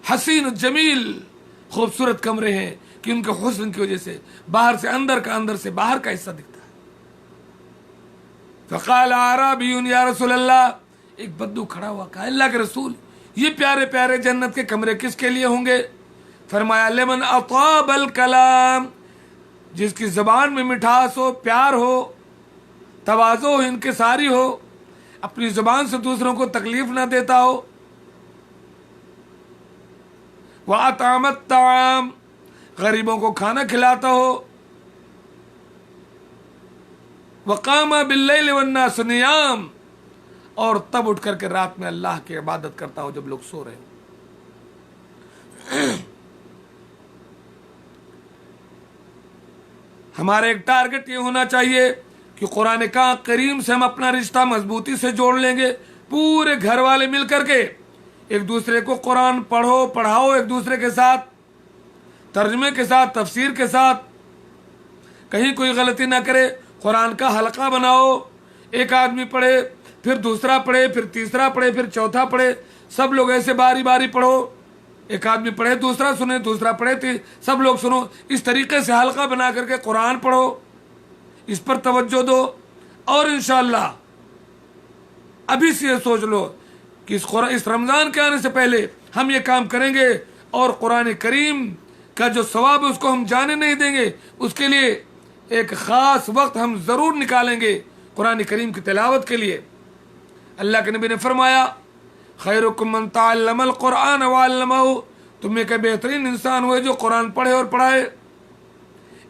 A: हसीन जमील खूबसूरत कमरे हैं कि उनके हुस्न की वजह से बाहर से अंदर का, अंदर से बाहर का हिस्सा दिखता है। फ़क़ाल आराबियुन या रसूल अल्लाह, एक बद्दू खड़ा हुआ, कहा अल्लाह के रसूल, ये प्यारे प्यारे जन्नत के कमरे किसके लिए होंगे? फरमाया, लिमन अताबल कलाम, जिसकी ज़बान में मिठास हो, प्यार हो, तवाज़ो हो, इनकिसारी हो, अपनी ज़बान से दूसरों को तकलीफ ना देता हो, व अतामत ताम, गरीबों को खाना खिलाता हो, वक़ामा बिल्लैल वन्नास नियाम, और तब उठ करके रात में अल्लाह की इबादत करता हो जब लोग सो रहे हो। हमारा एक टारगेट ये होना चाहिए कि कुरान करीम से हम अपना रिश्ता मजबूती से जोड़ लेंगे। पूरे घर वाले मिल करके एक दूसरे को कुरान पढ़ो, पढ़ाओ, एक दूसरे के साथ तर्जमे के साथ, तफसीर के साथ, कहीं कोई गलती ना करे। कुरान का हलका बनाओ, एक आदमी पढ़े, फिर दूसरा पढ़े, फिर तीसरा पढ़े, फिर चौथा पढ़े, सब लोग ऐसे बारी बारी पढ़ो। एक आदमी पढ़े, दूसरा सुने, दूसरा पढ़े, सब लोग सुनो। इस तरीके से हल्का बना करके कुरान पढ़ो, इस पर तवज्जो दो। और इंशाअल्लाह अभी से ये सोच लो کہ اس رمضان کے آنے سے پہلے ہم یہ کام کریں گے اور قرآن کریم کا جو ثواب ہے اس کو ہم جانے نہیں دیں گے. اس کے لیے ایک خاص وقت ہم ضرور نکالیں گے قرآن کریم کی تلاوت کے لیے. اللہ کے نبی نے فرمایا خیرکم من تعلم القرآن وعلمہ، تم میں کہ بہترین انسان ہوئے جو قرآن پڑھے اور پڑھائے.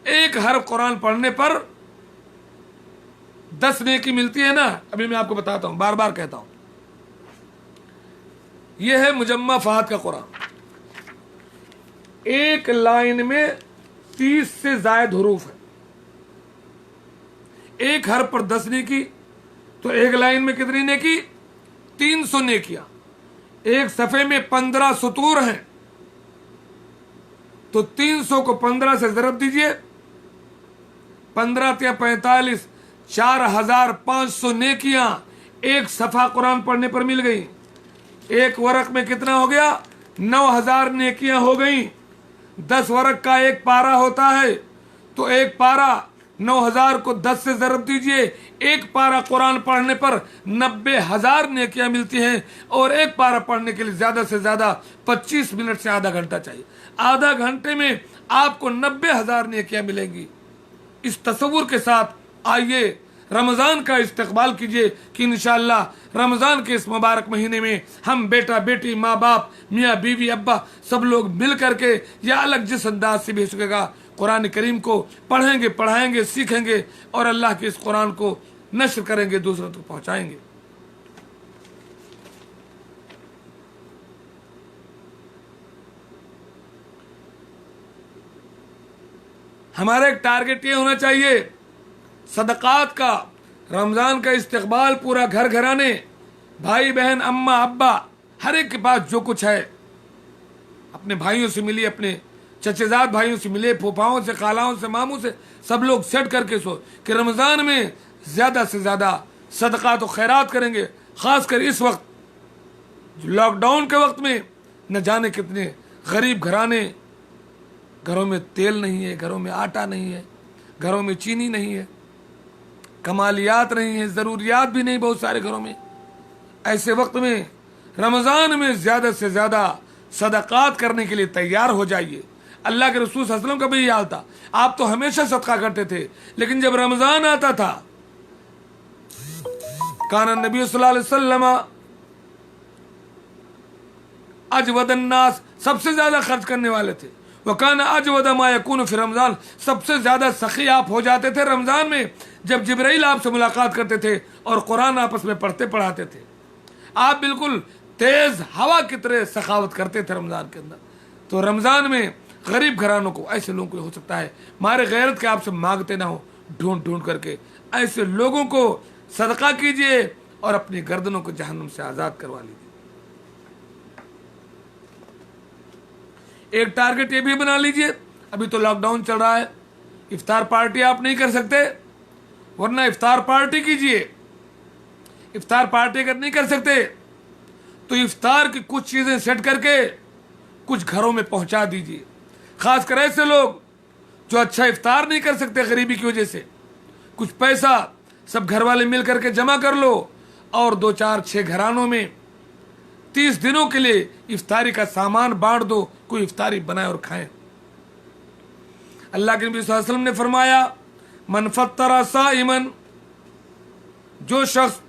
A: ایک حرف قرآن پڑھنے پر 10 نیکی ملتی ہے نا. ابھی میں آپ کو بتاتا ہوں، بار بار کہتا ہوں. یہ ہے مجمع فہد کا قرآن. ایک لائن میں 30 سے زائد حروف ہے. ایک حرف پر 10 نیکی، تو ایک لائن میں کتنی نیکی؟ 300 نیکیاں. ایک صفحے میں 15 سطور ہیں، تو 300 کو 15 سے ضرب دیجئے، 15 یا 45، 4500 نیکیاں ایک صفحہ قرآن پڑھنے پر مل گئی. ایک ورق میں کتنا ہو گیا؟ 9000 نیکیاں ہو گئیں. 10 ورق کا ایک پارہ ہوتا ہے، تو ایک پارہ 9000 کو 10 سے ضرب دیجئے، ایک پارہ قرآن پڑھنے پر 90000 نیکیاں ملتی ہیں. اور ایک پارہ پڑھنے کے لیے زیادہ سے زیادہ 25 منٹ سے آدھا گھنٹہ چاہیے. آدھا گھنٹے میں آپ کو 90000 نیکیاں ملیں گی. اس تصور کے ساتھ آئیے رمضان کا استقبال کیجئے کہ انشاءاللہ رمضان کے اس مبارک مہینے میں ہم بیٹا بیٹی، ماں باپ، میاں بیوی، ابا، سب لوگ مل کر کے یا الگ جس انداز سے بھی ہو سکے گا قرآن کریم کو پڑھیں گے، پڑھائیں گے، سیکھیں گے اور اللہ کے اس قرآن کو نشر کریں گے، دوسروں تک پہنچائیں گے. ہمارا ایک ٹارگٹ یہ ہونا چاہیے صدقات کا. رمضان کا استقبال پورا گھر گھرانے، بھائی بہن، اماں ابا، ہر ایک کے پاس جو کچھ ہے، اپنے بھائیوں سے ملیے، اپنے چچے زاد بھائیوں سے ملے، پھوپھاؤں سے، خالاؤں سے، ماموں سے، سب لوگ سیٹ کر کے سو کہ رمضان میں زیادہ سے زیادہ صدقات و خیرات کریں گے. خاص کر اس وقت لاک ڈاؤن کے وقت میں نہ جانے کتنے غریب گھرانے، گھروں میں تیل نہیں ہے، گھروں میں آٹا نہیں ہے، گھروں میں چینی نہیں ہے، کمالیات نہیں ہے، ضروریات بھی نہیں بہت سارے گھروں میں. ایسے وقت میں رمضان میں زیادہ سے زیادہ صدقات کرنے کے لیے تیار ہو جائیے. اللہ کے رسول صلی اللہ علیہ وسلم کا بھی یہ حال تھا. آپ تو ہمیشہ صدقہ کرتے تھے، لیکن جب رمضان آتا تھا کان النبی صلی اللہ علیہ وسلم اجود الناس، سب سے زیادہ خرچ کرنے والے تھے. وکان اجود ما یکون فی رمضان، سب سے زیادہ سخی آپ ہو جاتے تھے رمضان میں جب جبرائیل آپ سے ملاقات کرتے تھے اور قرآن آپس میں پڑھتے پڑھاتے تھے. آپ بالکل تیز ہوا کی طرح سخاوت کرتے تھے رمضان کے اندر. تو رمضان میں غریب گھرانوں کو، ایسے لوگوں کو ہو سکتا ہے مارے غیرت کے آپ سے مانگتے نہ ہو، ڈھونڈ ڈھونڈ کر کے ایسے لوگوں کو صدقہ کیجئے اور اپنی گردنوں کو جہنم سے آزاد کروا لیجیے. ایک ٹارگٹ یہ بھی بنا لیجئے، ابھی تو لاک ڈاؤن چل رہا ہے، افطار پارٹی آپ نہیں کر سکتے، ورنہ افطار پارٹی کیجئے. افطار پارٹی اگر نہیں کر سکتے تو افطار کی کچھ چیزیں سیٹ کر کے کچھ گھروں میں پہنچا دیجئے. خاص کر ایسے لوگ جو اچھا افطار نہیں کر سکتے غریبی کی وجہ سے، کچھ پیسہ سب گھر والے مل کر کے جمع کر لو اور 2 4 6 گھرانوں میں 30 دنوں کے لیے افطاری کا سامان بانٹ دو، کوئی افطاری بنائے اور کھائیں. اللہ کے نبی صلی اللہ علیہ وسلم نے فرمایا من فطر صائما، جو شخص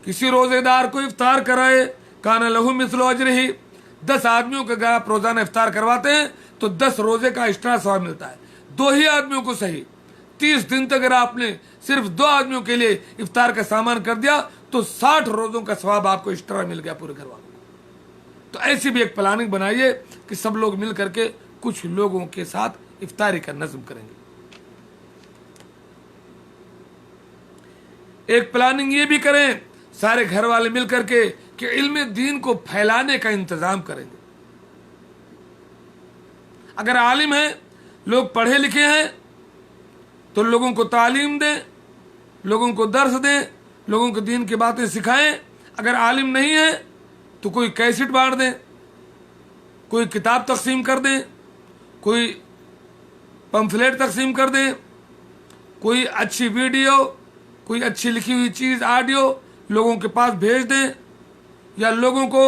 A: کسی روزے دار کو افطار کرائے کان لہ مثل اجرہ، 10 آدمیوں کے اگر آپ روزانہ افطار کرواتے ہیں تو 10 روزے کا ایکسٹرا ثواب ملتا ہے. 2 ہی آدمیوں کو صحیح، 30 دن تک اگر آپ نے صرف 2 آدمیوں کے لیے افطار کا سامان کر دیا تو 60 روزوں کا ثواب آپ کو ایکسٹرا مل گیا پورے گھر والوں کو. تو ایسی بھی ایک پلاننگ بنائیے کہ سب لوگ مل کر کے کچھ لوگوں کے ساتھ افطاری کا نظم کریں گے. ایک پلاننگ یہ بھی کریں سارے گھر والے مل کر کے کہ علم دین کو پھیلانے کا انتظام کریں گے. اگر عالم ہیں، لوگ پڑھے لکھے ہیں تو لوگوں کو تعلیم دیں، لوگوں کو درس دیں، لوگوں کو دین کی باتیں سکھائیں. اگر عالم نہیں ہے تو کوئی کیسٹ بانٹ دیں، کوئی کتاب تقسیم کر دیں، کوئی پمفلیٹ تقسیم کر دیں، کوئی اچھی ویڈیو، کوئی اچھی لکھی ہوئی چیز، آڈیو لوگوں کے پاس بھیج دیں. या लोगों को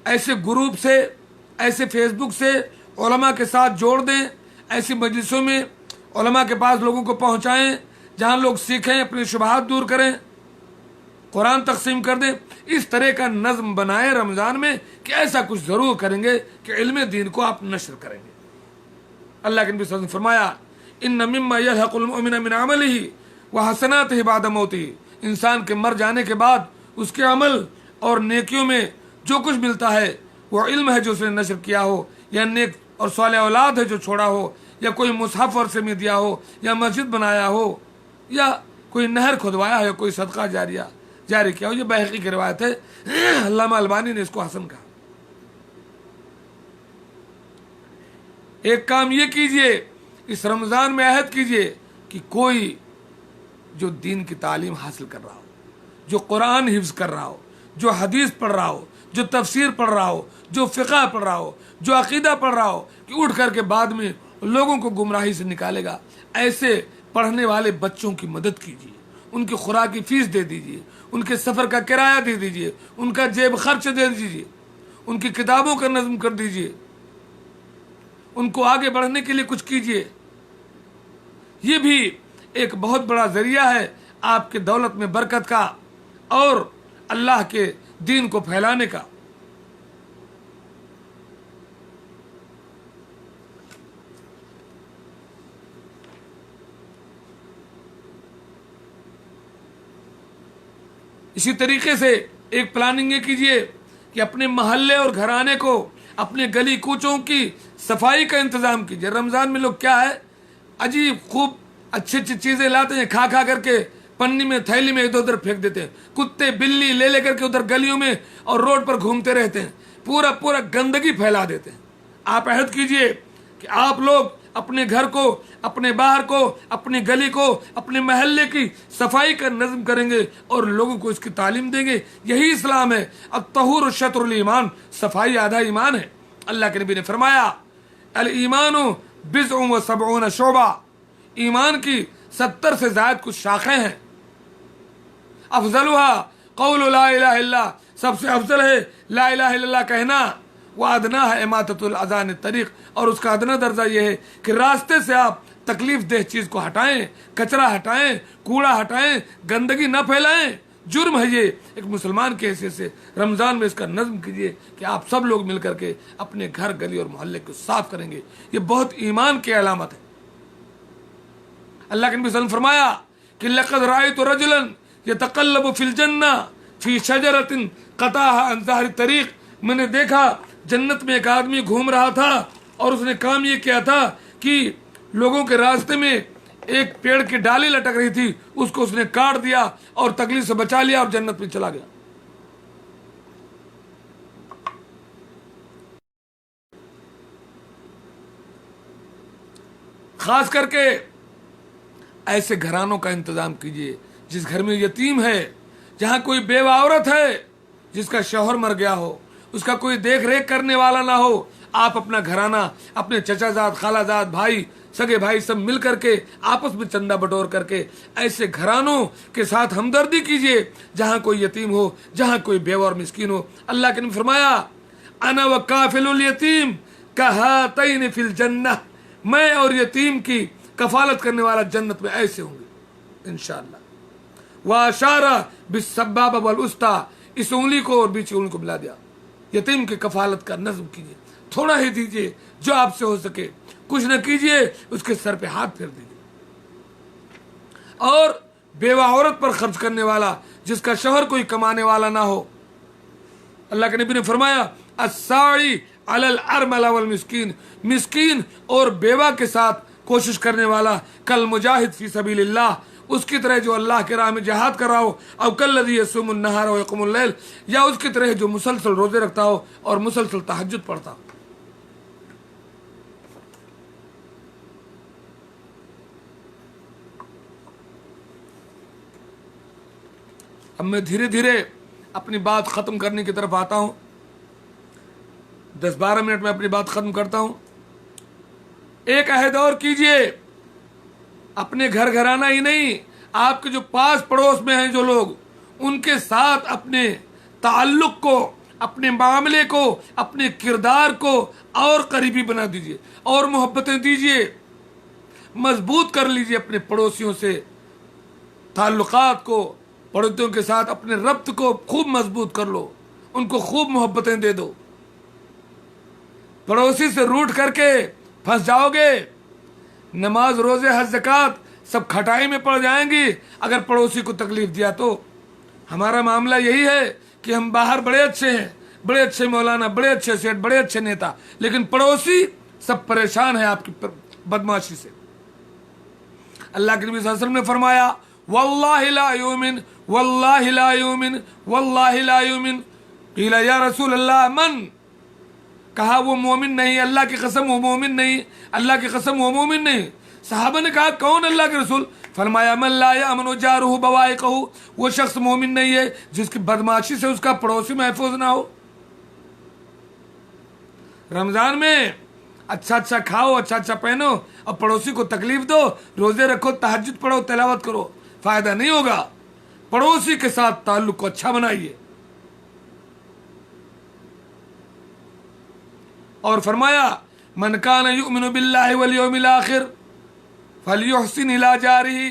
A: ऐसे ग्रुप से, ऐसे फेसबुक से उलमा के साथ जोड़ दें, ऐसी मजलिसों में उलमा के पास लोगों को पहुंचाएं जहां लोग सीखें, अपनी शुबहात दूर करें, कुरान तकसीम कर दें। इस तरह का नज़्म बनाए रमज़ान में कि ऐसा कुछ ज़रूर करेंगे कि इल्म दीन को आप नशर करेंगे। अल्लाह के नबी सल्लल्लाहु अलैहि वसल्लम ने फरमाया, इन्ना मिम्मा यल्हकुल मुमिन मिन अमलिही व हसनातिही बाद मौतिही, इंसान के मर जाने के बाद उसके अमल और नेकियों में जो कुछ मिलता है वो इल्म है जो उसने नशर किया हो, या नेक और सालेह औलाद है जो छोड़ा हो, या कोई मुसहफ वर्षे में दिया हो, या मस्जिद बनाया हो, या कोई नहर खुदवाया है, कोई सदका जारी किया हो। ये बैहक़ी की रिवायत है, अल्लामा अलबानी ने इसको हसन कहा। एक काम ये कीजिए, इस रमज़ान में अहद कीजिए कि कोई जो दीन की तालीम हासिल कर रहा हो, जो कुरान हिफ्ज़ कर रहा हो, जो हदीस पढ़ रहा हो, जो तफसीर पढ़ रहा हो, जो फ़िक़ह पढ़ रहा हो, जो अक़ीदा पढ़ रहा हो, कि उठ करके बाद में लोगों को गुमराही से निकालेगा, ऐसे पढ़ने वाले बच्चों की मदद कीजिए, उनकी खुराक की फ़ीस दे दीजिए, उनके सफ़र का किराया दे दीजिए, उनका जेब खर्च दे दीजिए, उनकी किताबों का नज़्म कर दीजिए, उनको आगे बढ़ने के लिए कुछ कीजिए। ये भी एक बहुत बड़ा ज़रिया है आपके दौलत में बरकत का और अल्लाह के दीन को फैलाने का। इसी तरीके से एक प्लानिंग ये कीजिए कि अपने मोहल्ले और घराने को, अपने गली कूचों की सफाई का इंतजाम कीजिए। रमज़ान में लोग क्या है, अजीब खूब अच्छी अच्छी चीज़ें लाते हैं, खा खा करके पन्नी में, थैली में इधर उधर फेंक देते हैं, कुत्ते बिल्ली ले लेकर के उधर गलियों में और रोड पर घूमते रहते हैं, पूरा पूरा गंदगी फैला देते हैं। आप अहद कीजिए कि आप लोग अपने घर को, अपने बाहर को, अपनी गली को, अपने महल्ले की सफाई का नज़्म करेंगे और लोगों को इसकी तालीम देंगे। यही इस्लाम है। अत-तहूर शत्रुल ईमान, सफाई आधा ईमान है। अल्लाह के नबी ने फरमाया, अल ईमानु बिज़उन व सबऊन शोबा, ईमान की 70 से ज़ायद कुछ शाखें हैं। अफजलुहा कौलु ला इलाहा इल्लल्लाह, सबसे अफजल है ला इलाहा इल्लल्लाह कहना। वह अदना है इमाततुल अज़ान तरीक़, और उसका अदना दर्जा यह है कि रास्ते से आप तकलीफ देह चीज़ को हटाएं, कचरा हटाएं, कूड़ा हटाएं, गंदगी न फैलाएं। जुर्म है ये एक मुसलमान के हैसियत से। रमज़ान में इसका नज़्म कीजिए कि आप सब लोग मिल करके अपने घर, गली और मोहल्ले को साफ करेंगे। ये बहुत ईमान की अलामत है। अल्लाह के नबी सल्लल्लाहु अलैहि वसल्लम फरमाया कि लक़द राअयतु रजुलन यतक़ल्लबु फिल जन्नह फी शजरतिन क़ताहा अन ज़हरी तरीक़, मैंने देखा जन्नत में एक आदमी घूम रहा था और उसने काम ये किया था कि लोगों के रास्ते में एक पेड़ की डाली लटक रही थी, उसको उसने काट दिया और तकलीफ से बचा लिया और जन्नत में चला गया। खास करके ऐसे घरानों का इंतजाम कीजिए जिस घर में यतीम है, जहां कोई बेवा औरत है जिसका शौहर मर गया हो, उसका कोई देख रेख करने वाला ना हो। आप अपना घराना, अपने चचाजाद, खालाजाद, भाई, सगे भाई सब मिल करके आपस में चंदा बटोर करके ऐसे घरानों के साथ हमदर्दी कीजिए जहां कोई यतीम हो, जहां कोई बेवा और मिस्कीन हो। अल्लाह के ने फरमाया, अना व काफिलुल यतीम कहातैन फिल जन्नह, मैं और यतीम की कफालत करने वाला जन्नत में ऐसे होंगे इंशाअल्लाह। व अशारा बिस्सबाबा वल उस्ता, इस उंगली को और बीच उंगली को मिला दिया। यतीम की कफालत का नज़्म कीजिए, थोड़ा ही दीजिए जो आपसे हो सके, कुछ न कीजिए, उसके सर पे हाथ फेर दीजिए। और बेवा औरत पर खर्च करने वाला जिसका शौहर कोई कमाने वाला ना हो, अल्लाह के नबी ने फरमाया, अस्साई अलल अरमला वल मिस्कीन, मिस्कीन और बेवा के साथ कोशिश करने वाला कल मुजाहिद फी सबीलिल्लाह, उसकी तरह जो अल्लाह के राह में जिहाद कर रहा हो, और कल्लज़ी यसूमुन नहार व यक़ूमुल लैल, या उसकी तरह जो मुसलसल रोजे रखता हो और मुसलसल तहज्जुद पढ़ता हो। अब मैं धीरे धीरे अपनी बात खत्म करने की तरफ आता हूं। 10-12 मिनट में अपनी बात खत्म करता हूं। एक अहद और कीजिए, अपने घर घराना ही नहीं, आपके जो पास पड़ोस में हैं जो लोग, उनके साथ अपने ताल्लुक को, अपने मामले को, अपने किरदार को और करीबी बना दीजिए और मोहब्बतें दीजिए, मजबूत कर लीजिए अपने पड़ोसियों से ताल्लुकात को, पड़ोसियों के साथ अपने रब्त को खूब मजबूत कर लो, उनको खूब मोहब्बतें दे दो। पड़ोसी से रूठ करके फंस जाओगे, नमाज रोजे हज ज़कात सब खटाई में पड़ जाएंगी अगर पड़ोसी को तकलीफ दिया तो। हमारा मामला यही है कि हम बाहर बड़े अच्छे हैं, बड़े अच्छे मौलाना, बड़े अच्छे सेठ, बड़े अच्छे नेता, लेकिन पड़ोसी सब परेशान है आपकी बदमाशी से। अल्लाह के नबी सल्लल्लाहु अलैहि वसल्लम ने फरमाया वल्लाहि ला युमिन, वल्लाहि ला युमिन, वल्लाहि ला युमिन। क़ीला या रसूल अल्लाह मन, कहा वो मोमिन नहीं, अल्लाह की कसम वो मोमिन नहीं, अल्लाह की कसम वो मोमिन नहीं। सहाबा ने कहा कौन अल्लाह के रसूल? फरमाया मन ला यअमनु जारुहु बवाइकहु, वो शख्स मोमिन नहीं है जिसकी बदमाशी से उसका पड़ोसी महफूज ना हो। रमजान में अच्छा अच्छा खाओ, अच्छा अच्छा पहनो और पड़ोसी को तकलीफ दो, रोजे रखो, तहज्जुद पढ़ो, तिलावत करो, फायदा नहीं होगा। पड़ोसी के साथ ताल्लुक को अच्छा बनाइए। और फरमाया मन कान युमिनु बिल्लाहि वल यौमिल आखिर फलयुहसिन इला जारिही,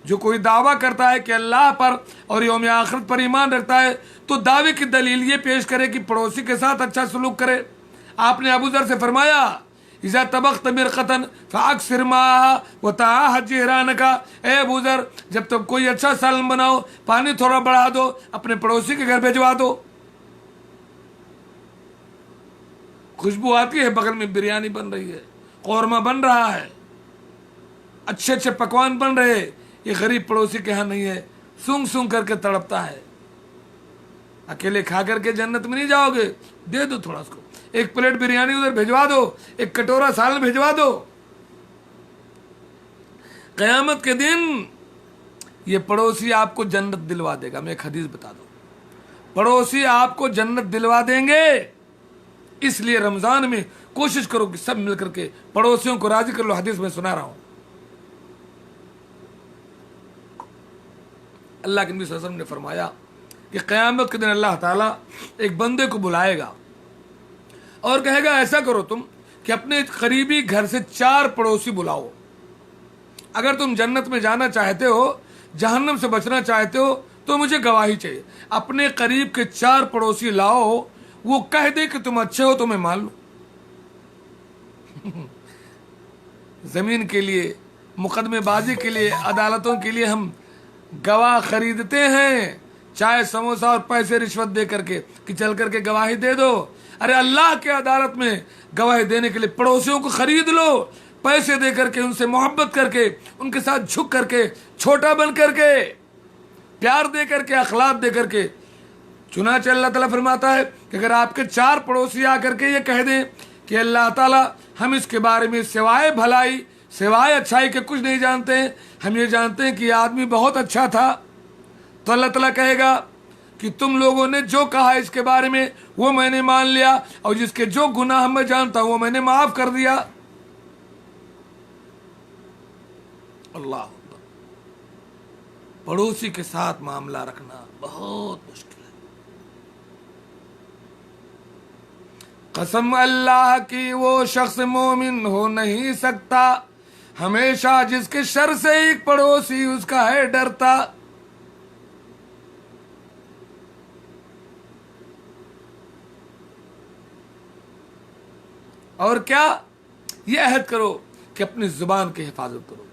A: जो कोई दावा करता है कि अल्लाह पर और यौम आखिरत पर ईमान रखता है तो दावे की दलील ये पेश करे कि पड़ोसी के साथ अच्छा सलूक करे। आपने अबू ज़र से फरमाया इज़ा तबख्त मिरक़तन फ़अक्सिर माहा व तआहद जिहरानका, ए अबू ज़र जब तुम कोई अच्छा सालन बनाओ पानी थोड़ा बढ़ा दो, अपने पड़ोसी के घर भिजवा दो। खुशबू आती है, बगल में बिरयानी बन रही है, कौरमा बन रहा है, अच्छे अच्छे पकवान बन रहे, ये गरीब पड़ोसी के यहाँ नहीं है, सूंघ सूंघ करके तड़पता है। अकेले खा करके जन्नत में नहीं जाओगे, दे दो थोड़ा उसको, एक प्लेट बिरयानी उधर भिजवा दो, एक कटोरा सालन भिजवा दो। क़यामत के दिन ये पड़ोसी आपको जन्नत दिलवा देगा। मैं एक हदीस बता दूं, पड़ोसी आपको जन्नत दिलवा देंगे। इसलिए रमजान में कोशिश करो कि सब मिलकर के पड़ोसियों को राजी कर लो। हदीस में सुना रहा हूं, अल्लाह के नबी सल्लल्लाहु अलैहि वसल्लम ने फरमाया कि क़यामत के दिन अल्लाह ताला एक बंदे को बुलाएगा और कहेगा ऐसा करो तुम कि अपने करीबी घर से 4 पड़ोसी बुलाओ। अगर तुम जन्नत में जाना चाहते हो, जहन्नम से बचना चाहते हो तो मुझे गवाही चाहिए। अपने करीब के 4 पड़ोसी लाओ, वो कह दे कि तुम अच्छे हो तो मैं मान लूं। जमीन के लिए, मुकदमेबाजी के लिए, अदालतों के लिए हम गवाह खरीदते हैं, चाय समोसा और पैसे रिश्वत दे करके कि चल करके गवाही दे दो। अरे अल्लाह के अदालत में गवाही देने के लिए पड़ोसियों को खरीद लो, पैसे दे करके, उनसे मोहब्बत करके, उनके साथ झुक करके, छोटा बन करके, प्यार दे करके, अखलाक दे करके। चुनांचे अल्लाह ताला फरमाता है कि अगर आपके 4 पड़ोसी आकर के ये कह दें कि अल्लाह ताला हम इसके बारे में सिवाय भलाई, सिवाय अच्छाई के कुछ नहीं जानते हैं, हम ये जानते हैं कि ये आदमी बहुत अच्छा था, तो अल्लाह ताला कहेगा कि तुम लोगों ने जो कहा इसके बारे में वो मैंने मान लिया, और जिसके जो गुनाह मैं जानता हूं वो मैंने माफ कर दिया। अल्लाह, पड़ोसी के साथ मामला रखना बहुत मुश्किल है। कसम अल्लाह की वो शख्स मोमिन हो नहीं सकता हमेशा जिसके शर से एक पड़ोसी उसका है डरता। और क्या, ये अहद करो कि अपनी जुबान की हिफाजत करो,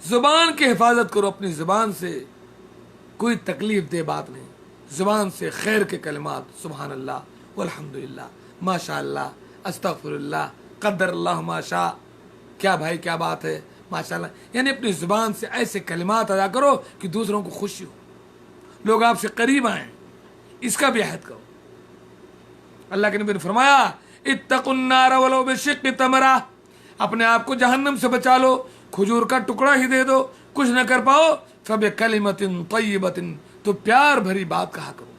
A: जुबान की हिफाजत करो। अपनी जुबान से कोई तकलीफ दे बात नहीं, जुबान से खैर के कलिमात, सुभान अल्लाह, वल्हम्दुलिल्लाह, माशा अल्लाह, अस्तगफिरुल्लाह, कद्दर अल्लाह माशा। क्या भाई क्या बात है, माशाअल्लाह। यानी अपनी जुबान से ऐसे कलिमात अदा करो कि दूसरों को खुशी हो, लोग आपसे करीब आए, इसका भी अहद करो। अल्लाह के नबी ने फरमाया इत्तकुन्नार वलो बिशिक्कि तमरा, अपने आप को जहन्नम से बचा लो, खजूर का टुकड़ा ही दे दो, कुछ न कर पाओ फबि कलिमतिन तय्यबतिन, तो प्यार भरी बात कहा करो,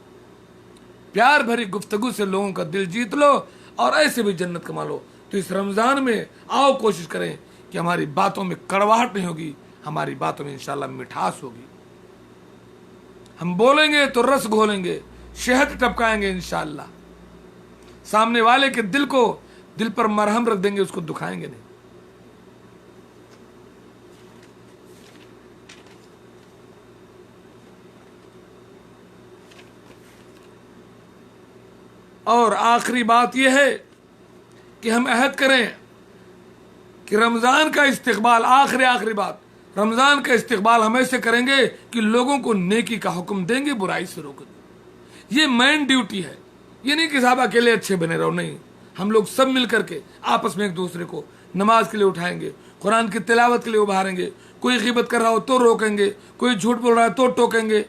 A: प्यार भरी गुफ्तगू से लोगों का दिल जीत लो और ऐसे भी जन्नत कमा लो। तो इस रमजान में आओ कोशिश करें कि हमारी बातों में कड़वाहट नहीं होगी, हमारी बातों में इंशाल्लाह मिठास होगी। ہم بولیں گے تو رس گھولیں گے، شہد ٹپکائیں گے انشاءاللہ، سامنے والے کے دل پر مرہم رکھ دیں گے، اس کو دکھائیں گے نہیں۔ اور آخری بات یہ ہے کہ ہم عہد کریں کہ رمضان کا استقبال، آخری بات، رمضان کا استقبال ہم ایسے کریں گے کہ لوگوں کو نیکی کا حکم دیں گے، برائی سے روک دیں گے۔ یہ مین ڈیوٹی ہے، یہ نہیں کہ صاحب اکیلے اچھے بنے رہو، نہیں، ہم لوگ سب مل کر کے آپس میں ایک دوسرے کو نماز کے لیے اٹھائیں گے، قرآن کی تلاوت کے لیے ابھاریں گے، کوئی غیبت کر رہا ہو تو روکیں گے، کوئی جھوٹ بول رہا ہے تو ٹوکیں گے،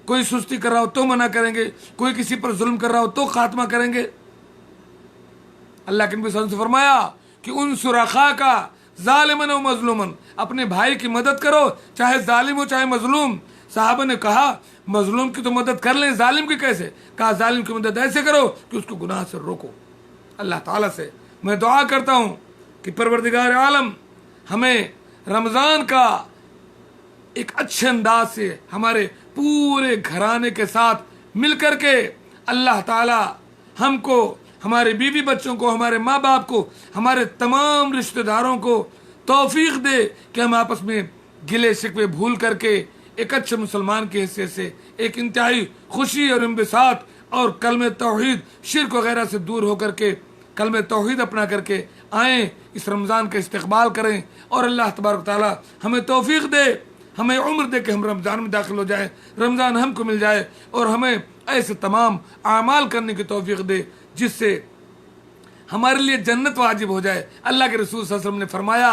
A: کوئی سستی کر رہا ہو تو منع کریں گے، کوئی کسی پر ظلم کر رہا ہو تو خاتمہ کریں گے۔ اللہ کے نبی صلی اللہ علیہ وسلم نے فرمایا کہ انصر اخاک ظالما و مظلوما، اپنے بھائی کی مدد کرو چاہے ظالم ہو چاہے مظلوم۔ صحابہ نے کہا مظلوم کی تو مدد کر لیں، ظالم کی کیسے؟ کہا ظالم کی مدد ایسے کرو کہ اس کو گناہ سے روکو۔ اللہ تعالیٰ سے میں دعا کرتا ہوں کہ پروردگار عالم ہمیں رمضان کا ایک اچھے انداز سے ہمارے پورے گھرانے کے ساتھ مل کر کے اللہ تعالیٰ ہم کو، ہمارے بیوی بچوں کو، ہمارے ماں باپ کو، ہمارے تمام رشتہ داروں کو توفیق دے کہ ہم آپس میں گلے شکوے بھول کر کے ایک اچھے مسلمان کی حیثیت سے ایک انتہائی خوشی اور انبساط اور کلمہ توحید، شرک وغیرہ سے دور ہو کر کے کلمہ توحید اپنا کر کے آئیں، اس رمضان کا استقبال کریں، اور اللہ تبارک تعالیٰ ہمیں توفیق دے، ہمیں عمر دے کہ ہم رمضان میں داخل ہو جائیں، رمضان ہم کو مل جائے، اور ہمیں ایسے تمام اعمال کرنے کی توفیق دے جس سے ہمارے لیے جنت واجب ہو جائے۔ اللہ کے رسول صلی اللہ علیہ وسلم نے فرمایا،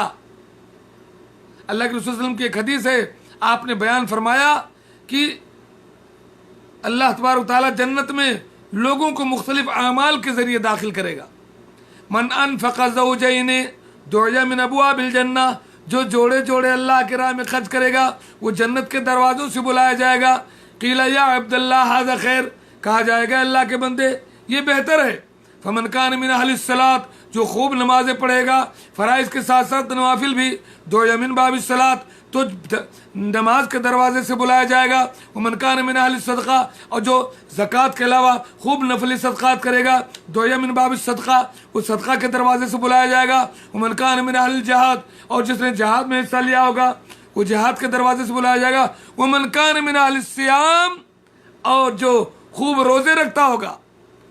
A: اللہ کے رسول صلی اللہ علیہ وسلم کی ایک حدیث ہے، آپ نے بیان فرمایا کہ اللہ تبارک تعالیٰ جنت میں لوگوں کو مختلف اعمال کے ذریعے داخل کرے گا۔ من انفق زوجین دعی من ابواب الجنہ، جو جوڑے اللہ کی راہ میں خرچ کرے گا وہ جنت کے دروازوں سے بلایا جائے گا۔ قیل یا عبداللہ ھذا خیر، کہا جائے گا اللہ کے بندے یہ بہتر ہے۔ فمن کان من اہل الصلاۃ، جو خوب نمازیں پڑھے گا، فرائض کے ساتھ ساتھ نوافل بھی، دعی من باب الصلاۃ، تو نماز کے دروازے سے بلایا جائے گا۔ ومن کان من اہل الصدقہ، اور جو زکوٰۃ کے علاوہ خوب نفلی صدقات کرے گا، دعی من باب الصدقہ، وہ صدقہ کے دروازے سے بلایا جائے گا۔ ومن کان من اہل الجہاد، اور جس نے جہاد میں حصہ لیا ہوگا وہ جہاد کے دروازے سے بلایا جائے گا۔ ومن کان من اہل الصیام، اور جو خوب روزے رکھتا ہوگا،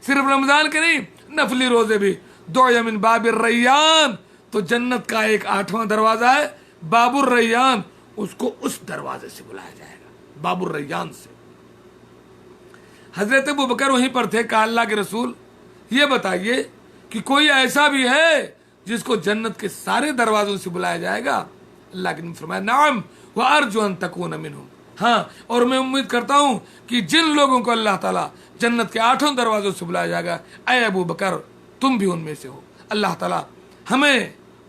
A: صرف رمضان کے نہیں، نفلی روزے بھی، دعی من باب الریان، تو جنت کا ایک 8واں دروازہ ہے باب الریان، اس کو اس دروازے سے بلایا جائے گا، باب الریان سے۔ حضرت ابوبکر وہیں پر تھے، کہا اللہ کے رسول یہ بتائیے کہ کوئی ایسا بھی ہے جس کو جنت کے سارے دروازوں سے بلایا جائے گا؟ اللہ کے نے فرمایا نعم وارجو ان تکون منہم، ہاں، اور میں امید کرتا ہوں کہ جن لوگوں کو اللہ تعالیٰ جنت کے 8 دروازوں سے بلایا جائے گا، اے ابو بکر تم بھی ان میں سے ہو۔ اللہ تعالیٰ ہمیں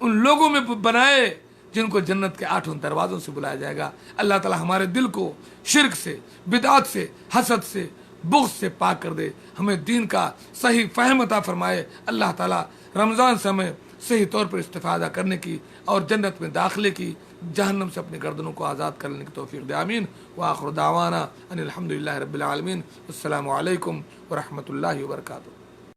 A: ان لوگوں میں بنائے جن کو جنت کے 8 دروازوں سے بلایا جائے گا۔ اللہ تعالیٰ ہمارے دل کو شرک سے، بدعت سے، حسد سے، بغض سے پاک کر دے، ہمیں دین کا صحیح فہم عطا فرمائے۔ اللہ تعالیٰ رمضان سے ہمیں صحیح طور پر استفادہ کرنے کی اور جنت میں داخلے کی، جہنم سے اپنے گردنوں کو آزاد کرنے کی توفیق دے، آمین۔ وآخر دعوانا ان الحمدللہ رب العالمین۔ السلام علیکم ورحمۃ اللہ وبرکاتہ۔